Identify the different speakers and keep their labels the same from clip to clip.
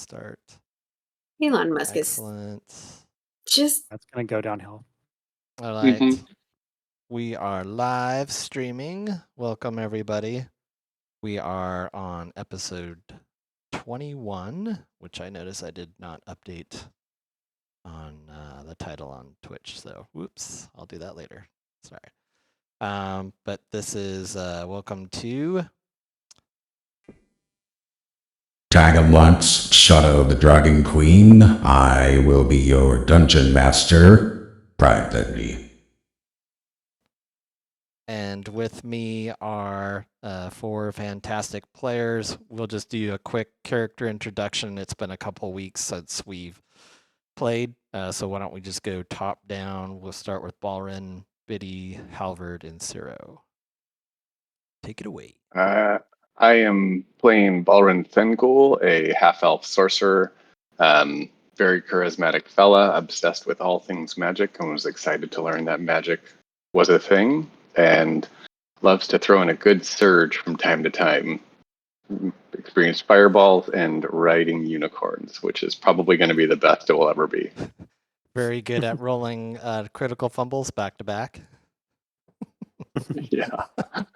Speaker 1: start.
Speaker 2: Elon Musk
Speaker 1: Excellent.
Speaker 2: is just...
Speaker 3: That's going to go downhill.
Speaker 1: All right. We are live streaming. Welcome, everybody. We are on episode 21, which I noticed I did not update on the title on Twitch. So, whoops, I'll do that later. Sorry. But this is welcome to
Speaker 4: Dragonlance, Shadow of the Dragon Queen. I will be your dungeon master privately.
Speaker 1: And with me are four fantastic players. We'll just do a quick character introduction. It's been a couple weeks since we've played, so why don't we just go top down. We'll start with Balrin, Biddy, Halvard, and Ciro. Take it away.
Speaker 5: I am playing Balrin Thengul, a half-elf sorcerer, very charismatic fella, obsessed with all things magic, and was excited to learn that magic was a thing, and loves to throw in a good surge from time to time. Experienced fireballs and riding unicorns, which is probably going to be the best it will ever be.
Speaker 1: Very good at rolling critical fumbles back to back.
Speaker 5: Yeah.
Speaker 1: God.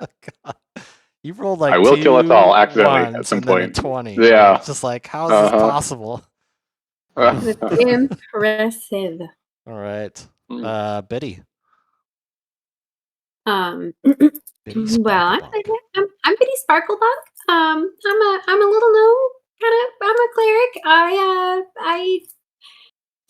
Speaker 1: You rolled like
Speaker 5: I will
Speaker 1: two
Speaker 5: kill us all accidentally at
Speaker 1: ones
Speaker 5: some
Speaker 1: and then
Speaker 5: point.
Speaker 1: a 20.
Speaker 5: Yeah.
Speaker 1: It's just like, how is this possible?
Speaker 2: impressive.
Speaker 1: All right. Biddy. Biddy
Speaker 2: Well,
Speaker 1: Sparklebop.
Speaker 2: I'm Biddy Sparklebop. I'm a little known I'm a cleric. I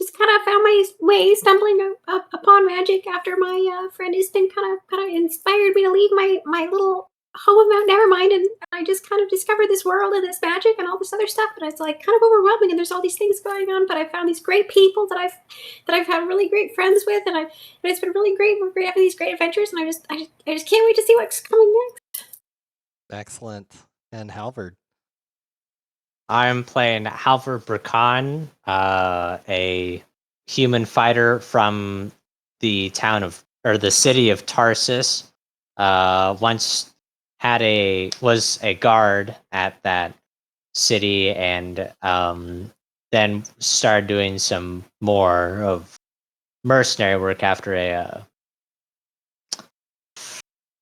Speaker 2: just kind of found my way stumbling upon magic after my friend Easton kind of inspired me to leave my little home of Mount Nevermind, and I just kind of discovered this world and this magic and all this other stuff. And it's like kind of overwhelming, and there's all these things going on. But I found these great people that I've had really great friends with, and it's been really great. We're great having these great adventures, and I just can't wait to see what's coming next.
Speaker 1: Excellent. And Halvard.
Speaker 6: I'm playing Halvard Brakan, a human fighter from the city of Tarsus. Once was a guard at that city, and then started doing some more of mercenary work after a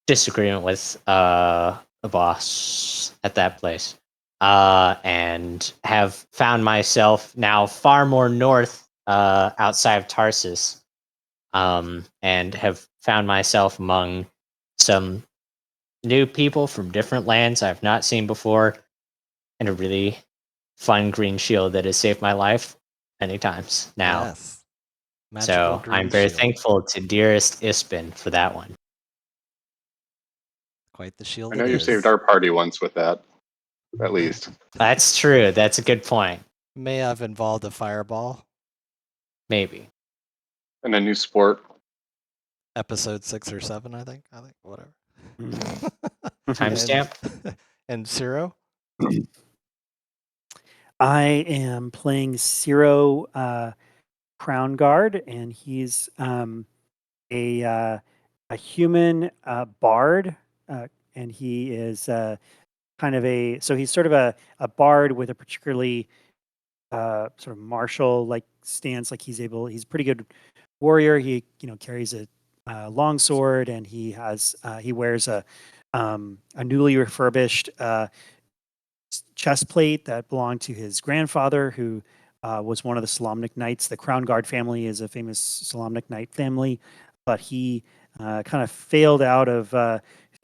Speaker 6: disagreement with a boss at that place. And have found myself now far more north outside of Tarsus, and have found myself among some new people from different lands I've not seen before, and a really fun green shield that has saved my life many times now.
Speaker 1: Yes.
Speaker 6: So I'm very thankful to dearest Ispin for that one.
Speaker 1: Quite the shield.
Speaker 5: I know you saved our party once with that. At least.
Speaker 6: That's true. That's a good point.
Speaker 1: May have involved a fireball.
Speaker 6: Maybe.
Speaker 5: And a new sport.
Speaker 1: Episode 6 or 7, I think. Whatever.
Speaker 6: Timestamp.
Speaker 1: And Ciro?
Speaker 3: I am playing Ciro Crown Guard, and he's a human bard, and he is he's sort of a bard with a particularly sort of martial like stance. Like he's a pretty good warrior. He carries a long sword, and he wears a newly refurbished chest plate that belonged to his grandfather, who was one of the Solamnic Knights. The Crown Guard family is a famous Solamnic Knight family, but he kind of failed out of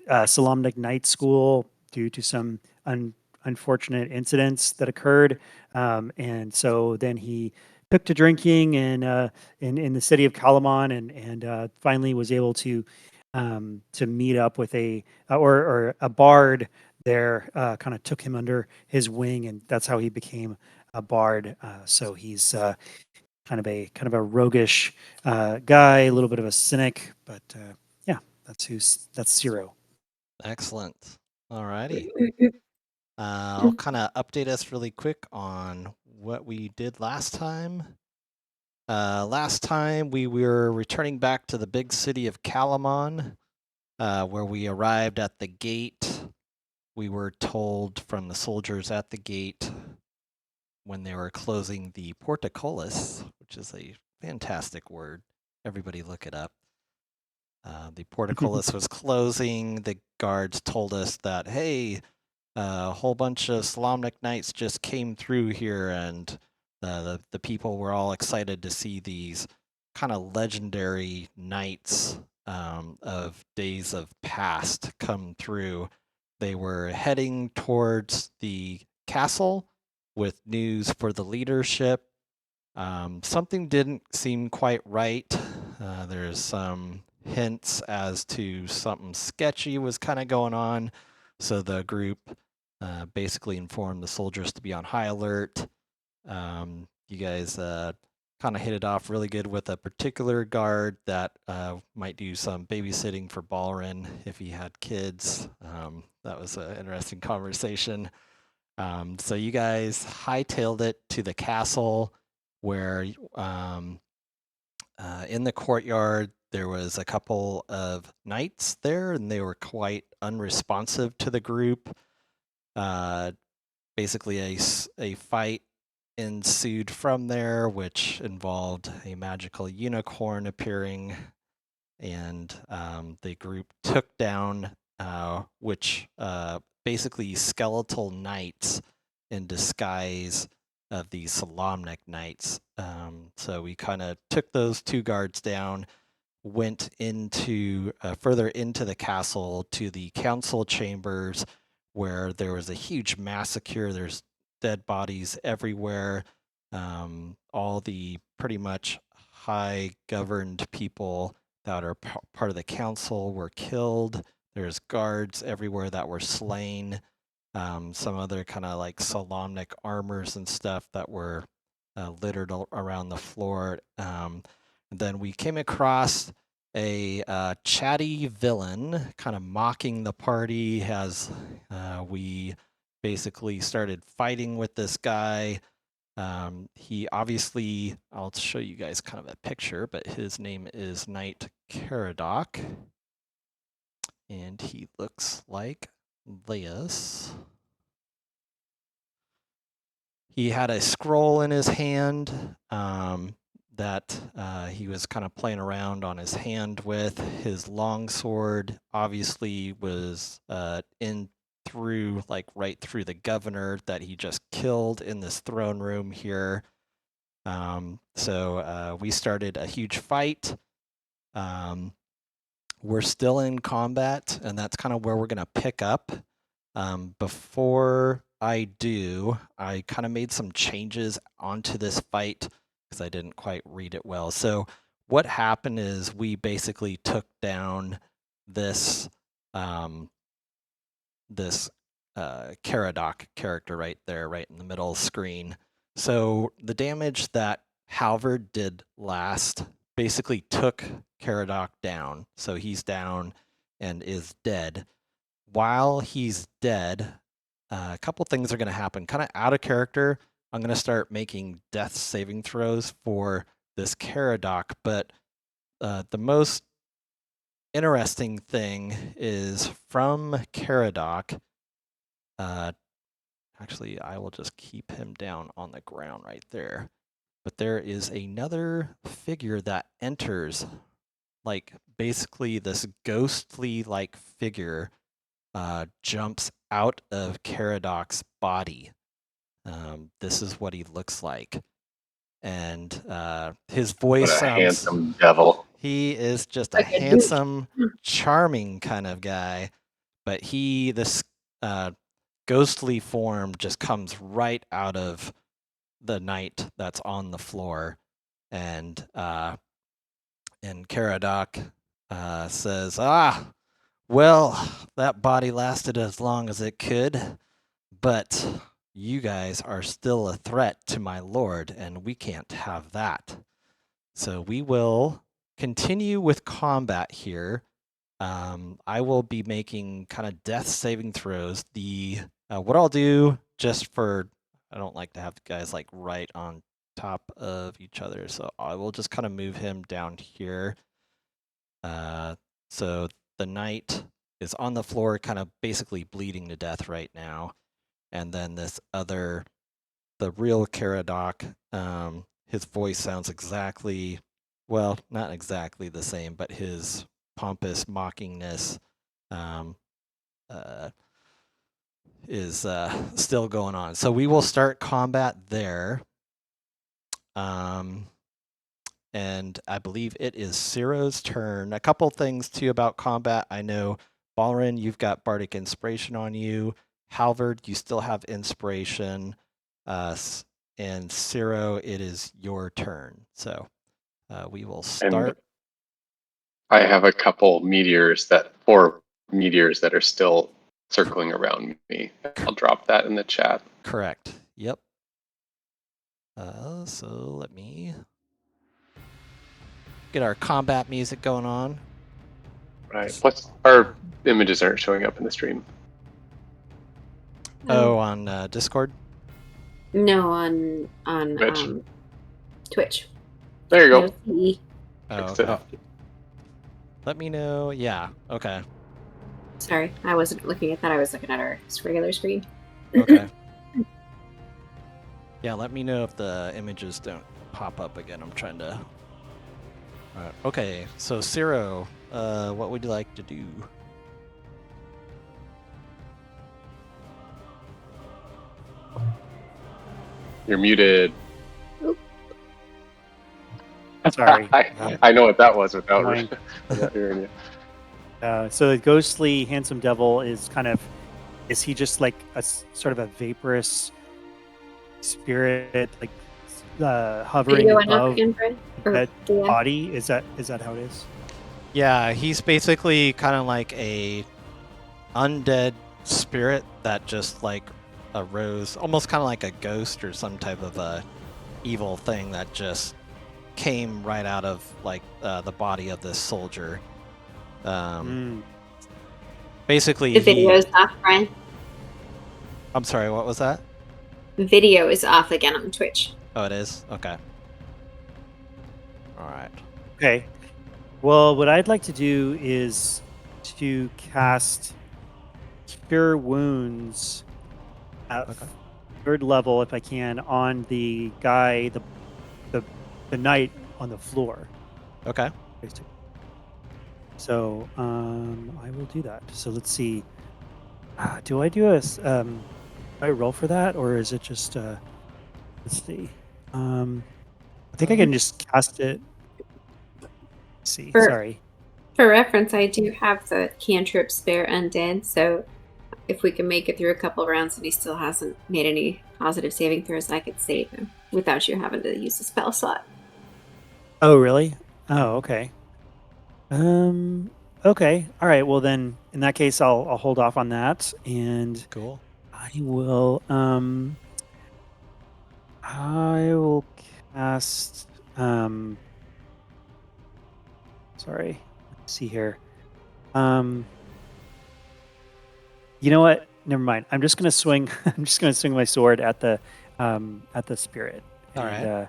Speaker 3: Solamnic Knight school due to some unfortunate incidents that occurred, and so then he took to drinking in the city of Kalaman, and finally was able to meet up with a bard there. Kind of took him under his wing, and that's how he became a bard. So he's kind of a roguish guy, a little bit of a cynic, but yeah, that's Ciro.
Speaker 1: Excellent. Alrighty. I'll kind of update us really quick on what we did last time. Last time we were returning back to the big city of Kalaman, where we arrived at the gate. We were told from the soldiers at the gate when they were closing the portcullis, which is a fantastic word. Everybody look it up. The portcullis was closing. The guards told us that, hey, a whole bunch of Solamnic knights just came through here, and the people were all excited to see these kind of legendary knights of days of past come through. They were heading towards the castle with news for the leadership. Something didn't seem quite right. There's some hints as to something sketchy was kind of going on. So the group basically informed the soldiers to be on high alert. You guys kind of hit it off really good with a particular guard that might do some babysitting for Balrin if he had kids. That was an interesting conversation. So you guys hightailed it to the castle where in the courtyard there was a couple of knights there, and they were quite unresponsive to the group. Basically, a fight ensued from there, which involved a magical unicorn appearing, and the group took down which basically skeletal knights in disguise of the Solamnic knights. So we kind of took those two guards down, went into further into the castle to the council chambers, where there was a huge massacre. There's dead bodies everywhere. All the pretty much high governed people that are part of the council were killed. There's guards everywhere that were slain. Some other kind of like Solamnic armors and stuff that were littered around the floor. And then we came across a chatty villain kind of mocking the party as we basically started fighting with this guy. He obviously, I'll show you guys kind of a picture, but his name is Knight Caradoc. And he looks like this. He had a scroll in his hand that he was kind of playing around on his hand with. His longsword obviously was in through, like right through the governor that he just killed in this throne room here. So we started a huge fight. We're still in combat, and that's kind of where we're going to pick up. Before I do, I kind of made some changes onto this fight because I didn't quite read it well. So what happened is we basically took down this Caradoc character right there, right in the middle of the screen. So the damage that Halvard did last basically took Caradoc down. So he's down and is dead. While he's dead, a couple things are going to happen. Kind of out of character, I'm going to start making death saving throws for this Caradoc, but the most interesting thing is from Caradoc. Actually, I will just keep him down on the ground right there. But there is another figure that enters, like basically this ghostly like figure jumps out of Caradoc's body. This is what he looks like. And his voice
Speaker 5: What a
Speaker 1: sounds...
Speaker 5: handsome devil.
Speaker 1: He is just a
Speaker 2: Like a
Speaker 1: handsome, charming kind of guy. But this ghostly form just comes right out of the knight that's on the floor. And Caradoc says, well, that body lasted as long as it could, but you guys are still a threat to my lord, and we can't have that. So we will continue with combat here. I will be making kind of death saving throws. What I'll do, just for, I don't like to have the guys like right on top of each other, so I will just kind of move him down here. So the knight is on the floor, kind of basically bleeding to death right now. And then this other the real Caradoc, his voice sounds exactly, well, not exactly the same, but his pompous mockingness is still going on. So we will start combat there. And I believe it is Ciro's turn. A couple things too about combat. I know, Balrin, you've got Bardic Inspiration on you. Halvard, you still have Inspiration. And Ciro, it is your turn. So we will start.
Speaker 5: I have a couple meteors four meteors that are still circling around me. I'll drop that in the chat.
Speaker 1: Correct. Yep. So let me get our combat music going on.
Speaker 5: Right. Our images aren't showing up in the stream?
Speaker 1: Oh, on Discord?
Speaker 2: No, on
Speaker 5: Twitch.
Speaker 2: Twitch.
Speaker 5: There you go.
Speaker 1: Oh,
Speaker 5: Fixed it.
Speaker 1: okay. Let me know. Yeah. Okay.
Speaker 2: Sorry, I wasn't looking at that. I was looking at our regular screen.
Speaker 1: Okay. Yeah, let me know if the images don't pop up again. I'm trying to... Okay, so Ciro, what would you like to do?
Speaker 5: You're muted.
Speaker 3: Sorry.
Speaker 5: I know what that was without
Speaker 3: Annoying.
Speaker 5: hearing you.
Speaker 3: So the ghostly handsome devil is he just like a sort of a vaporous spirit, like hovering
Speaker 2: Video went up
Speaker 3: above
Speaker 2: again, Fred?
Speaker 3: that
Speaker 2: Yeah.
Speaker 3: body? Is that how it is?
Speaker 1: Yeah, he's basically kind of like a undead spirit that just like arose, almost kind of like a ghost or some type of a evil thing that just came right out of like the body of this soldier. Basically,
Speaker 2: The video is off, Brian.
Speaker 1: I'm sorry, what was that?
Speaker 2: The video is off again on Twitch.
Speaker 1: Oh, it is? Okay. All right.
Speaker 3: Okay. Well, what I'd like to do is to cast Cure Wounds at third level, if I can, on the guy, the knight on the floor.
Speaker 1: Okay.
Speaker 3: So I will do that. So let's see. Do I do I roll for that, or is it just let's see. I think I can just cast it. Let's see. Sorry.
Speaker 2: For reference, I do have the cantrip Spare Undead, so if we can make it through a couple rounds and he still hasn't made any positive saving throws, I could save him without you having to use the spell slot.
Speaker 3: Oh, really? Oh, okay. Okay. All right. Well, then, in that case, I'll hold off on that, and
Speaker 1: cool.
Speaker 3: I will cast. Sorry. Let's see here. You know what? Never mind. I'm just gonna swing. I'm just gonna swing my sword at the spirit.
Speaker 1: All right.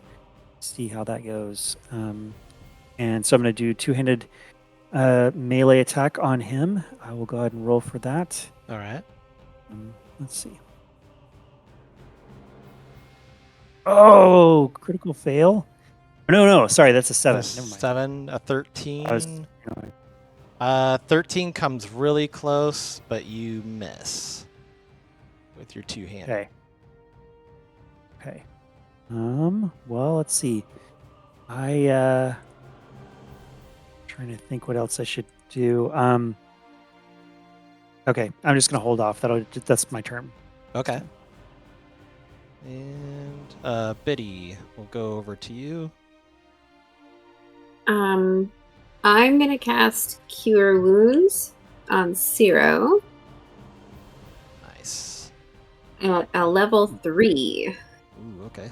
Speaker 3: See how that goes. And so I'm gonna do two-handed melee attack on him. I will go ahead and roll for that.
Speaker 1: All right.
Speaker 3: Let's see. Oh, critical fail. No. Sorry, that's a 7. Never mind.
Speaker 1: 7, a 13. 13 comes really close, but you miss with your two-handed.
Speaker 3: Okay. Well, let's see. Trying to think what else I should do. Okay, I'm just gonna hold off. That's my turn.
Speaker 1: Okay. And Biddy, we'll go over to you.
Speaker 2: I'm gonna cast Cure Wounds on Ciro.
Speaker 1: Nice.
Speaker 2: At a level 3.
Speaker 1: Ooh, okay.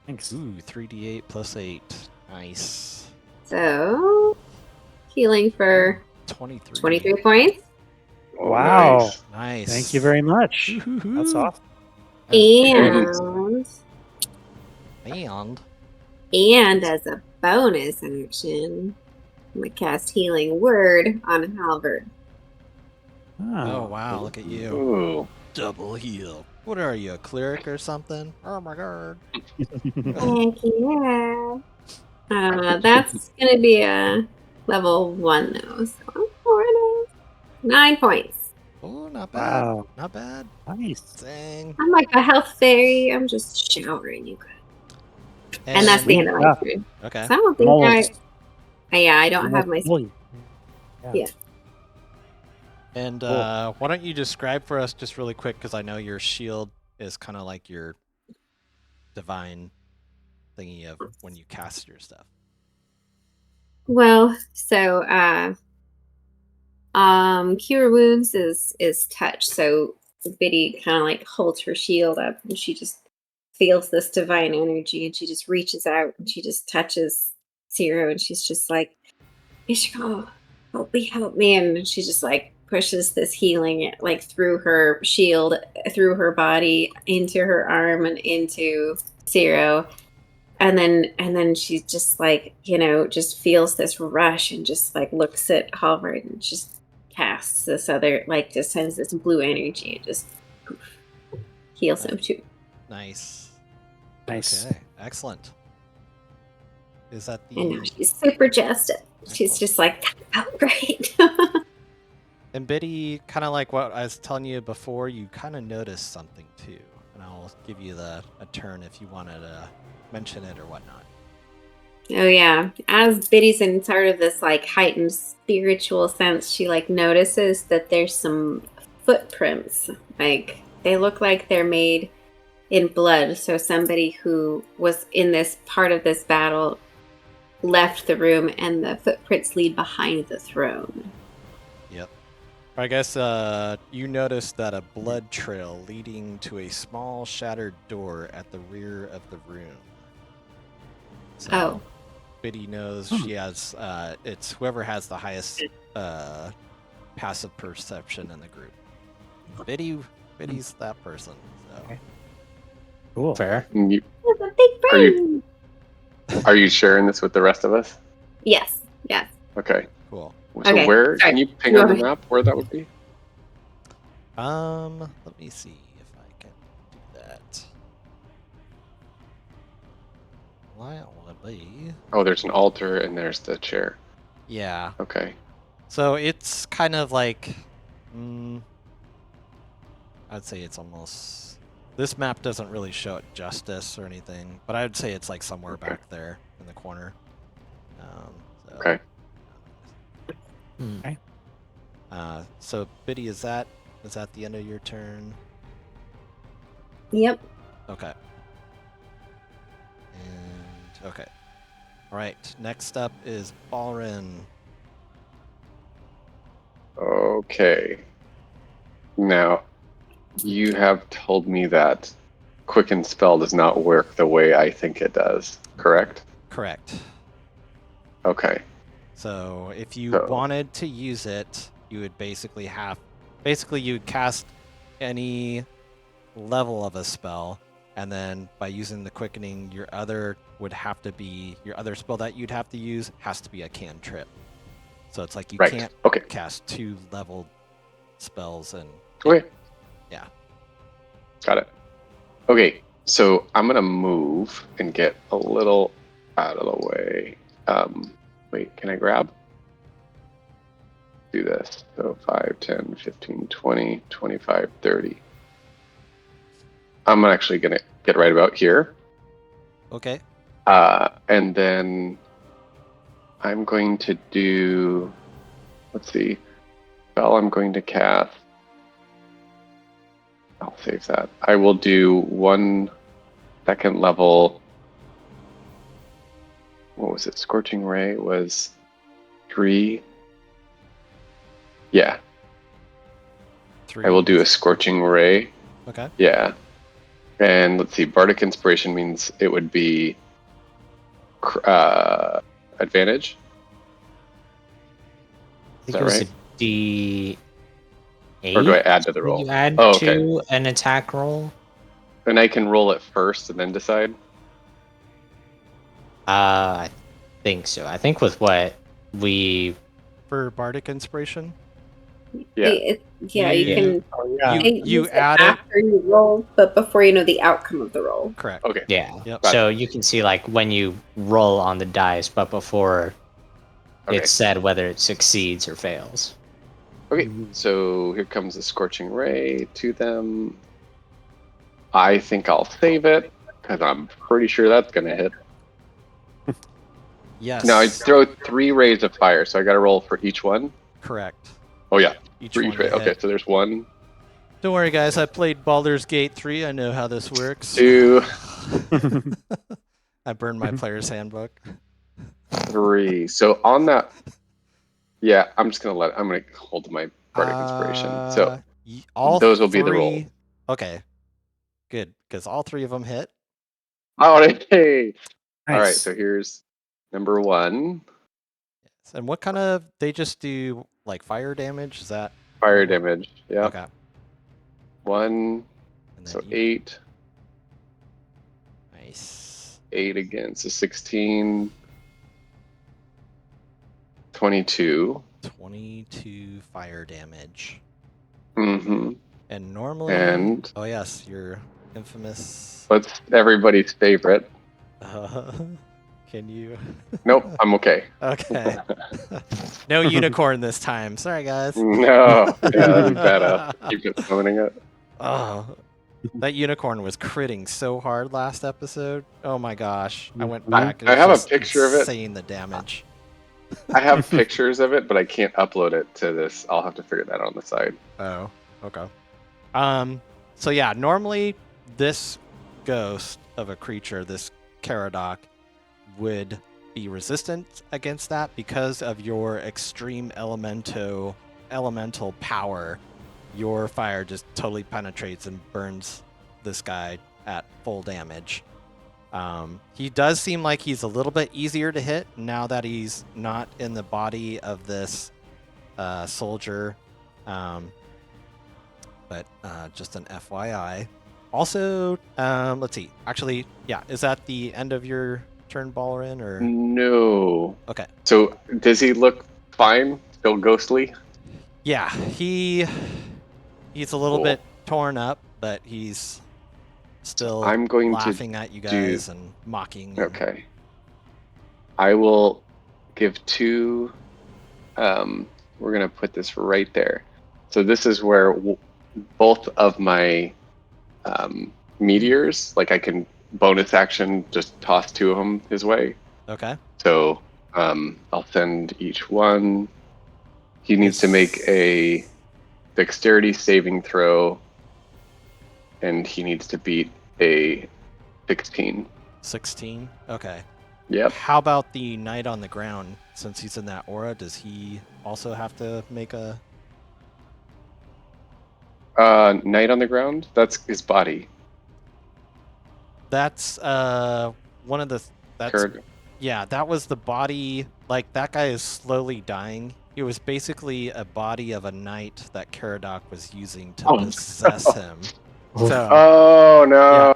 Speaker 3: Thanks.
Speaker 1: Ooh, 3d8 plus 8. Nice.
Speaker 2: So, healing for 23 points.
Speaker 5: Oh,
Speaker 3: Wow.
Speaker 1: Nice.
Speaker 3: Thank you very much.
Speaker 1: Woo-hoo-hoo.
Speaker 3: That's awesome.
Speaker 2: And as a bonus action, I'm going to cast Healing Word on Halvard.
Speaker 1: Oh, wow. Look at you.
Speaker 5: Ooh.
Speaker 1: Double heal. What are you, a cleric or something? Oh my god.
Speaker 2: Heck yeah. That's gonna be a level 1 though. So 9 points.
Speaker 1: Oh, not bad.
Speaker 3: Wow.
Speaker 1: Not bad.
Speaker 3: Nice.
Speaker 1: Dang.
Speaker 2: I'm like a health fairy. I'm just showering you guys. And that's the end of my
Speaker 3: Yeah.
Speaker 2: turn.
Speaker 1: Okay.
Speaker 2: So I don't
Speaker 3: I'm
Speaker 2: think
Speaker 3: almost,
Speaker 2: I don't have my.
Speaker 3: fully.
Speaker 2: Yeah.
Speaker 1: And
Speaker 3: Cool.
Speaker 1: why don't you describe for us just really quick, because I know your shield is kind of like your divine thingy of when you cast your stuff.
Speaker 2: Well, so cure wounds is touch. So Biddy kind of like holds her shield up and she just feels this divine energy and she just reaches out and she just touches Zero and she's just like, Ishko, help me. And she just like pushes this healing like through her shield, through her body, into her arm and into Zero. And then she just like, just feels this rush and just like looks at Halvard and just casts this other, like just sends this blue energy and just poof, heals him too.
Speaker 1: Nice.
Speaker 3: Nice.
Speaker 1: Okay. Excellent. Is that
Speaker 2: And now
Speaker 1: the
Speaker 2: she's super jazzed up. She's
Speaker 1: Excellent.
Speaker 2: just like, that felt great.
Speaker 1: And Biddy, kind of like what I was telling you before, you kind of noticed something too, and I'll give you a turn if you wanted to mention it or whatnot.
Speaker 2: Oh yeah. As Biddy's in sort of this like heightened spiritual sense, she like notices that there's some footprints. Like they look like they're made in blood. So somebody who was in this part of this battle left the room and the footprints lead behind the throne.
Speaker 1: Yep. I guess you noticed that a blood trail leading to a small shattered door at the rear of the room. So
Speaker 2: Oh.
Speaker 1: Biddy knows she has it's whoever has the highest passive perception in the group. Biddy's that person. So
Speaker 3: Okay. Cool.
Speaker 6: Fair.
Speaker 5: You-
Speaker 2: It's a big
Speaker 5: Are you-
Speaker 2: brain.
Speaker 5: Are you sharing this with the rest of us?
Speaker 2: Yes.
Speaker 5: Okay.
Speaker 1: cool.
Speaker 5: So
Speaker 2: Okay,
Speaker 5: where
Speaker 2: sorry.
Speaker 5: can you ping
Speaker 2: You
Speaker 5: on the
Speaker 2: want me-
Speaker 5: map where that would be?
Speaker 1: Let me see if I can do that. Why would it be?
Speaker 5: Oh, there's an altar and there's the chair.
Speaker 1: Yeah.
Speaker 5: Okay.
Speaker 1: So it's kind of like, I'd say it's almost. This map doesn't really show it justice or anything, but I would say it's like somewhere back there in the corner. So,
Speaker 5: Okay.
Speaker 3: Okay.
Speaker 1: So Biddy, is that the end of your turn?
Speaker 2: Yep.
Speaker 1: Okay. And okay. All right. Next up is Balrin.
Speaker 5: Okay. Now, you have told me that Quicken Spell does not work the way I think it does, correct?
Speaker 1: Correct.
Speaker 5: Okay.
Speaker 1: So if you
Speaker 5: So-
Speaker 1: wanted to use it, you would basically you'd cast any level of a spell, and then by using the quickening, your other spell that you'd have to use has to be a cantrip. So it's like you
Speaker 5: Right.
Speaker 1: can't
Speaker 5: Okay.
Speaker 1: cast 2 leveled spells and
Speaker 5: Okay.
Speaker 1: yeah.
Speaker 5: Got it. Okay. So I'm going to move and get a little out of the way. Wait, can I grab? Do this. So 5, 10, 15, 20, 25, 30. I'm actually going to get right about here.
Speaker 1: Okay.
Speaker 5: And then I'm going to do, let's see, spell I'm going to cast. I'll save that. I will do 1 second level. What was it? Scorching Ray was 3. Yeah.
Speaker 1: 3.
Speaker 5: I will do a Scorching Ray.
Speaker 1: Okay.
Speaker 5: Yeah. And let's see, Bardic Inspiration means it would be advantage.
Speaker 6: I think
Speaker 5: that
Speaker 6: it was
Speaker 5: right?
Speaker 6: a D8.
Speaker 5: Or do I add to the roll?
Speaker 6: You add
Speaker 5: Oh, okay.
Speaker 6: to an attack roll?
Speaker 5: And I can roll it first and then decide?
Speaker 6: I think so. I think with what we
Speaker 1: For Bardic Inspiration?
Speaker 5: Yeah.
Speaker 2: You
Speaker 1: You-
Speaker 2: can
Speaker 3: Oh yeah.
Speaker 1: You
Speaker 2: use it
Speaker 1: add it.
Speaker 2: after you roll, but before you know the outcome of the roll.
Speaker 1: Correct.
Speaker 5: Okay.
Speaker 6: Yeah.
Speaker 1: Yep.
Speaker 5: Gotcha.
Speaker 6: So you can see like when you roll on the dice, but before
Speaker 5: Okay.
Speaker 6: it's said whether it succeeds or fails.
Speaker 5: Okay.
Speaker 3: Mhm.
Speaker 5: So here comes the scorching ray to them. I think I'll save it because I'm pretty sure that's gonna hit.
Speaker 1: Yes.
Speaker 5: Now I throw 3 rays of fire, so I got to roll for each one.
Speaker 1: Correct.
Speaker 5: Oh yeah,
Speaker 1: Each
Speaker 5: for
Speaker 1: one
Speaker 5: each ray.
Speaker 1: you
Speaker 5: Okay,
Speaker 1: hit.
Speaker 5: so there's 1,
Speaker 1: Don't worry, guys. I played Baldur's Gate 3. I know how this works.
Speaker 5: 2,
Speaker 1: I burned my player's handbook.
Speaker 5: 3. So on that, yeah, I'm gonna hold my bardic inspiration. So
Speaker 1: all
Speaker 5: those will be the roll.
Speaker 1: 3. Okay. Good, because all 3 of them hit.
Speaker 5: All right, hey. All right,
Speaker 3: Nice.
Speaker 5: so here's number 1,
Speaker 1: And what kind of? They just do like fire damage. Is that
Speaker 5: fire
Speaker 1: what-
Speaker 5: damage. Yeah,
Speaker 1: Okay.
Speaker 5: 1.
Speaker 1: And then
Speaker 5: So
Speaker 1: you-
Speaker 5: 8,
Speaker 1: Nice.
Speaker 5: 8 again. So 16, 22.
Speaker 1: 22 fire damage.
Speaker 5: Mm-hmm.
Speaker 1: And normally,
Speaker 5: And
Speaker 1: oh yes, your infamous.
Speaker 5: what's everybody's favorite?
Speaker 1: Can you?
Speaker 5: Nope, I'm okay.
Speaker 1: Okay. No unicorn this time. Sorry, guys.
Speaker 5: No, yeah, that'd be badass. Keep it summoning it.
Speaker 1: Oh, that unicorn was critting so hard last episode. Oh my gosh! I went back. And
Speaker 5: I
Speaker 1: it's
Speaker 5: have a
Speaker 1: just
Speaker 5: picture of it.
Speaker 1: Insane the damage.
Speaker 5: I have pictures of it, but I can't upload it to this. I'll have to figure that out on the side.
Speaker 1: Oh, okay. So yeah, normally this ghost of a creature, this Caradoc, would be resistant against that because of your extreme elemental power. Your fire just totally penetrates and burns this guy at full damage. He does seem like he's a little bit easier to hit now that he's not in the body of this soldier. But just an FYI. Also, let's see. Actually, yeah, is that the end of your turn, Balrin, or?
Speaker 5: No.
Speaker 1: Okay.
Speaker 5: So does he look fine? Still ghostly?
Speaker 1: Yeah, he's a little
Speaker 5: Cool.
Speaker 1: bit torn up, but he's still
Speaker 5: I'm going
Speaker 1: laughing at you
Speaker 5: do-
Speaker 1: guys and mocking. and-
Speaker 5: Okay. I will give 2. We're gonna put this right there. So this is where both of my meteors, like I can bonus action, just toss 2 of them his way.
Speaker 1: Okay.
Speaker 5: So I'll send each one. He needs to make a dexterity saving throw, and he needs to beat a 16.
Speaker 1: 16. Okay.
Speaker 5: Yep.
Speaker 1: How about the knight on the ground? Since he's in that aura, does he also have to make a?
Speaker 5: Knight on the ground? That's his body.
Speaker 1: That's one of the. That's yeah. That was the body. Like that guy is slowly dying. It was basically a body of a knight that Caradoc was using to possess him. So.
Speaker 5: Oh no.
Speaker 1: Yeah.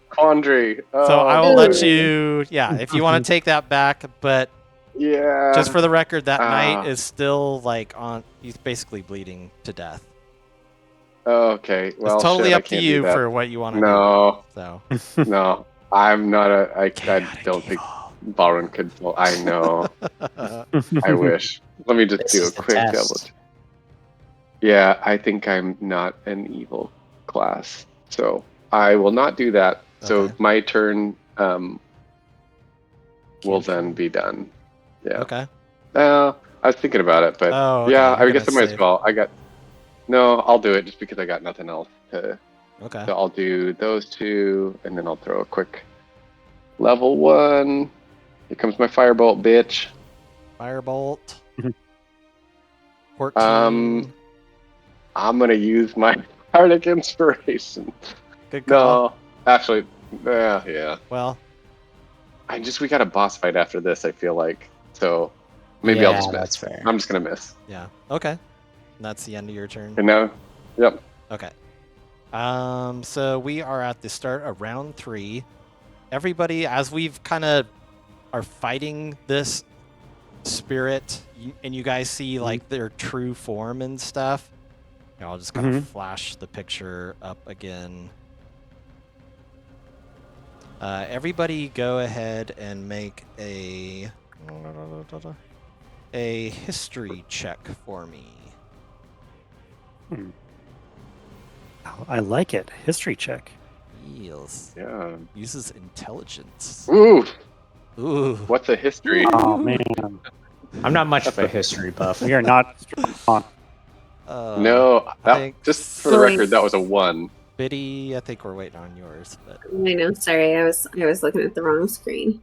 Speaker 5: Quandary. Oh,
Speaker 1: So I will let
Speaker 2: Ooh.
Speaker 1: you, yeah, if you want to take that back, but
Speaker 5: yeah.
Speaker 1: just for the record, that knight is still like on. He's basically bleeding to death.
Speaker 5: Okay. Well,
Speaker 1: It's totally
Speaker 5: shit, I
Speaker 1: up to
Speaker 5: can't do
Speaker 1: you
Speaker 5: that.
Speaker 1: for what you want to
Speaker 5: No,
Speaker 1: do. So
Speaker 5: no. I'm not I
Speaker 1: Chaotic
Speaker 5: don't think
Speaker 1: evil.
Speaker 5: Balrin could. Well, I know. I wish. Let me just
Speaker 6: This
Speaker 5: do a
Speaker 6: is the
Speaker 5: quick
Speaker 6: test.
Speaker 5: double. Yeah, I think I'm not an evil class, so I will not do that. So
Speaker 1: Okay.
Speaker 5: my turn will
Speaker 1: Cantrip.
Speaker 5: then be done. Yeah.
Speaker 1: Okay.
Speaker 5: I was thinking about it, but
Speaker 1: Oh, okay,
Speaker 5: yeah,
Speaker 1: you're
Speaker 5: I guess I
Speaker 1: gonna
Speaker 5: might as
Speaker 1: save.
Speaker 5: well. No, I'll do it just because I got nothing else to.
Speaker 1: Okay.
Speaker 5: So I'll do those 2, and then I'll throw a quick level 1. Here comes my firebolt, bitch.
Speaker 1: Firebolt. 14.
Speaker 5: I'm gonna use my Bardic Inspiration.
Speaker 1: Good call.
Speaker 5: No, actually, yeah.
Speaker 1: Well,
Speaker 5: We got a boss fight after this. I feel like so. Maybe I'll
Speaker 6: Yeah,
Speaker 5: just miss.
Speaker 6: that's fair.
Speaker 5: I'm just gonna miss.
Speaker 1: yeah. Okay. And that's the end of your turn.
Speaker 5: And now, yep.
Speaker 1: Okay. So we are at the start of round 3. Everybody, as we've kind of are fighting this spirit, and you guys see like their true form and stuff. Here, I'll just kind of flash the picture up again. Everybody go ahead and make a history check for me.
Speaker 3: I like it. History check.
Speaker 1: Yes.
Speaker 5: Yeah.
Speaker 1: Uses intelligence.
Speaker 5: Ooh.
Speaker 1: Ooh.
Speaker 5: What's a history?
Speaker 3: Oh man,
Speaker 6: I'm not much of a history buff.
Speaker 3: we are not strong.
Speaker 5: No,
Speaker 1: I think
Speaker 5: just for the record, that was a 1.
Speaker 1: Biddy, I think we're waiting on yours, but
Speaker 2: I know. Sorry, I was looking at the wrong screen.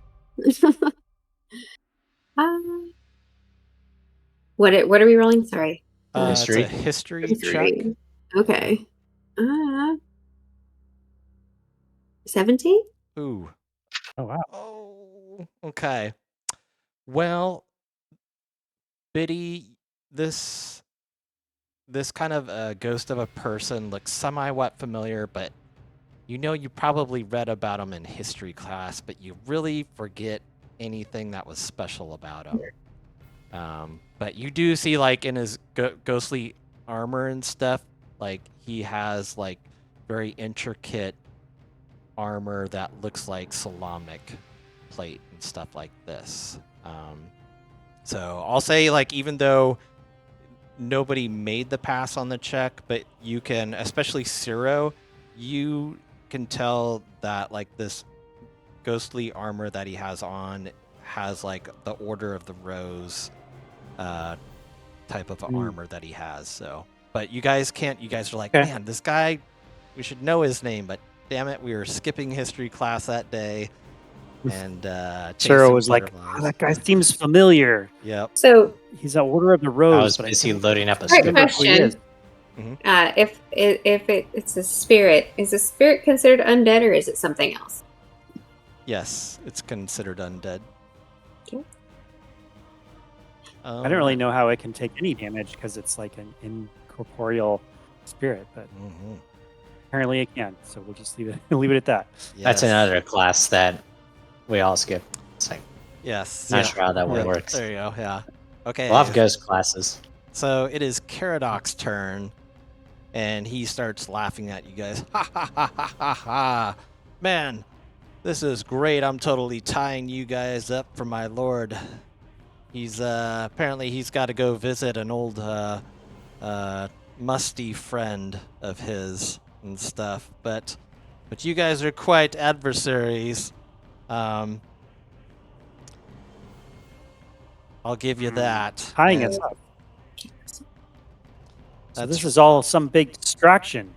Speaker 2: What are we rolling? Sorry.
Speaker 6: History.
Speaker 1: It's a history check.
Speaker 2: Okay. 17?
Speaker 1: Ooh.
Speaker 3: Oh wow.
Speaker 1: Oh, okay. Well, Biddy, this kind of ghost of a person looks somewhat familiar, but you probably read about him in history class, but you really forget anything that was special about him. But you do see, like, in his ghostly armor and stuff, like, he has, like, very intricate armor that looks like Solamic plate and stuff like this. So I'll say, like, even though nobody made the pass on the check, but you can, especially Ciro, you can tell that, like, this ghostly armor that he has on has, like, the Order of the Rose type of armor that he has. So, but you guys are like, man, this guy, we should know his name, but damn it, we were skipping history class that day. And
Speaker 3: Ciro was like, that guy seems familiar.
Speaker 1: Yep.
Speaker 2: So
Speaker 3: He's at Order of the Rose.
Speaker 6: I was busy loading up a
Speaker 2: Right,
Speaker 6: script.
Speaker 2: question. If it's a spirit, is a spirit considered undead or is it something else?
Speaker 1: Yes, it's considered undead.
Speaker 2: Okay.
Speaker 3: I don't really know how it can take any damage because it's like an incorporeal spirit, but apparently it can. So we'll just leave it at that.
Speaker 1: Yes.
Speaker 6: That's another class that we all skip. It's like,
Speaker 1: yes.
Speaker 6: not sure how that one works.
Speaker 1: There you go. Yeah. Okay.
Speaker 6: We'll have ghost classes.
Speaker 1: So it is Caradoc's turn, and he starts laughing at you guys. Ha ha ha ha ha ha! Man, this is great. I'm totally tying you guys up for my lord. He's apparently he's got to go visit an old musty friend of his and stuff. But you guys are quite adversaries. I'll give you that.
Speaker 3: Tying us up. So this is all some big distraction.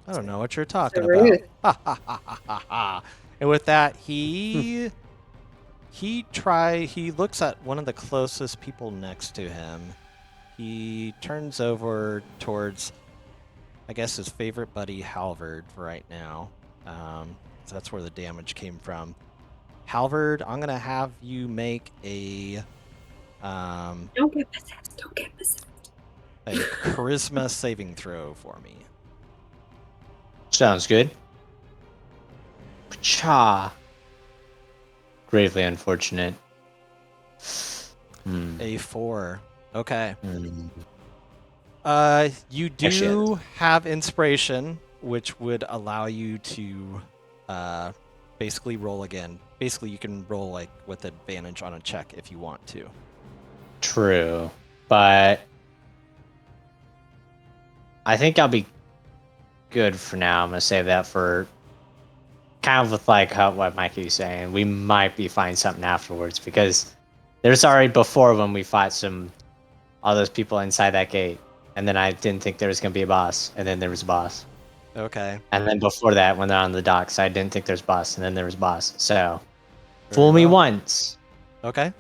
Speaker 1: I don't know what you're talking
Speaker 2: So
Speaker 1: about.
Speaker 2: rude.
Speaker 1: Ha ha ha ha ha ha. And with that, he looks at one of the closest people next to him. He turns over towards, I guess, his favorite buddy, Halvard, right now. So that's where the damage came from. Halvard, I'm going to have you make a...
Speaker 2: Don't get possessed. Don't get possessed.
Speaker 1: a charisma saving throw for me.
Speaker 6: Sounds good. Cha. Gravely unfortunate.
Speaker 1: A 4. Okay.
Speaker 6: Mm.
Speaker 1: You do have inspiration, which would allow you to basically roll again. Basically, you can roll like with advantage on a check if you want to.
Speaker 6: True, but I think I'll be good for now. I'm gonna save that for kind of with like what Mikey's saying. We might be finding something afterwards because there's already before when we fought all those people inside that gate, and then I didn't think there was gonna be a boss, and then there was a boss.
Speaker 1: Okay.
Speaker 6: And then before that, when they're on the docks, I didn't think there's a boss, and then there was a boss. So, fool me once.
Speaker 1: Okay.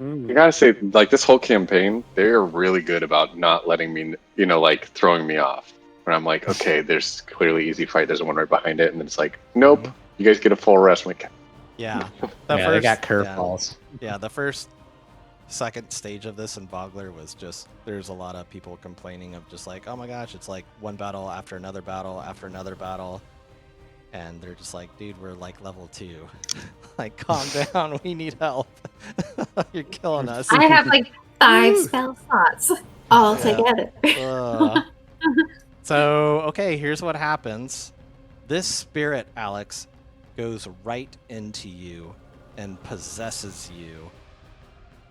Speaker 5: You gotta say, like, this whole campaign, they're really good about not letting me, like, throwing me off. When I'm like, okay, there's clearly easy fight, there's one right behind it, and then it's like, nope, you guys get a full rest. I'm like,
Speaker 1: Yeah.
Speaker 6: They got curveballs.
Speaker 1: Yeah, the second stage of this in Bogler was just, there's a lot of people complaining of just like, oh my gosh, it's like one battle after another battle after another battle. and they're just like, dude, we're like level 2. Like, calm down, we need help. You're killing us.
Speaker 2: I have like 5 spell slots all
Speaker 1: Yeah.
Speaker 2: together.
Speaker 1: So, okay, here's what happens. This spirit, Alex, goes right into you and possesses you.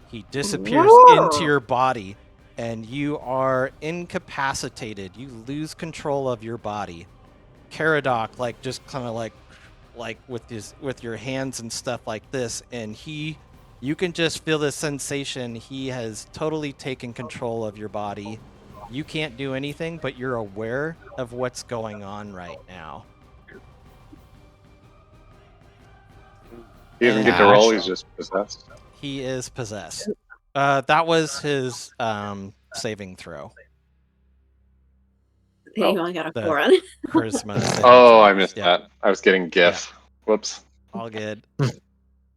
Speaker 1: He disappears into your body, and you are incapacitated. You lose control of your body. Caradoc, like, just kind of like with your hands and stuff like this, and you can just feel the sensation. He has totally taken control of your body. You can't do anything, but you're aware of what's going on right now.
Speaker 5: He doesn't get to roll, he's just possessed.
Speaker 1: He is possessed. That was his saving throw.
Speaker 2: He only got a
Speaker 1: The
Speaker 2: 4 on it.
Speaker 1: charisma saving
Speaker 5: Oh,
Speaker 1: throw.
Speaker 5: I missed
Speaker 1: Yeah,
Speaker 5: that. I was getting GIF. Whoops.
Speaker 1: all good.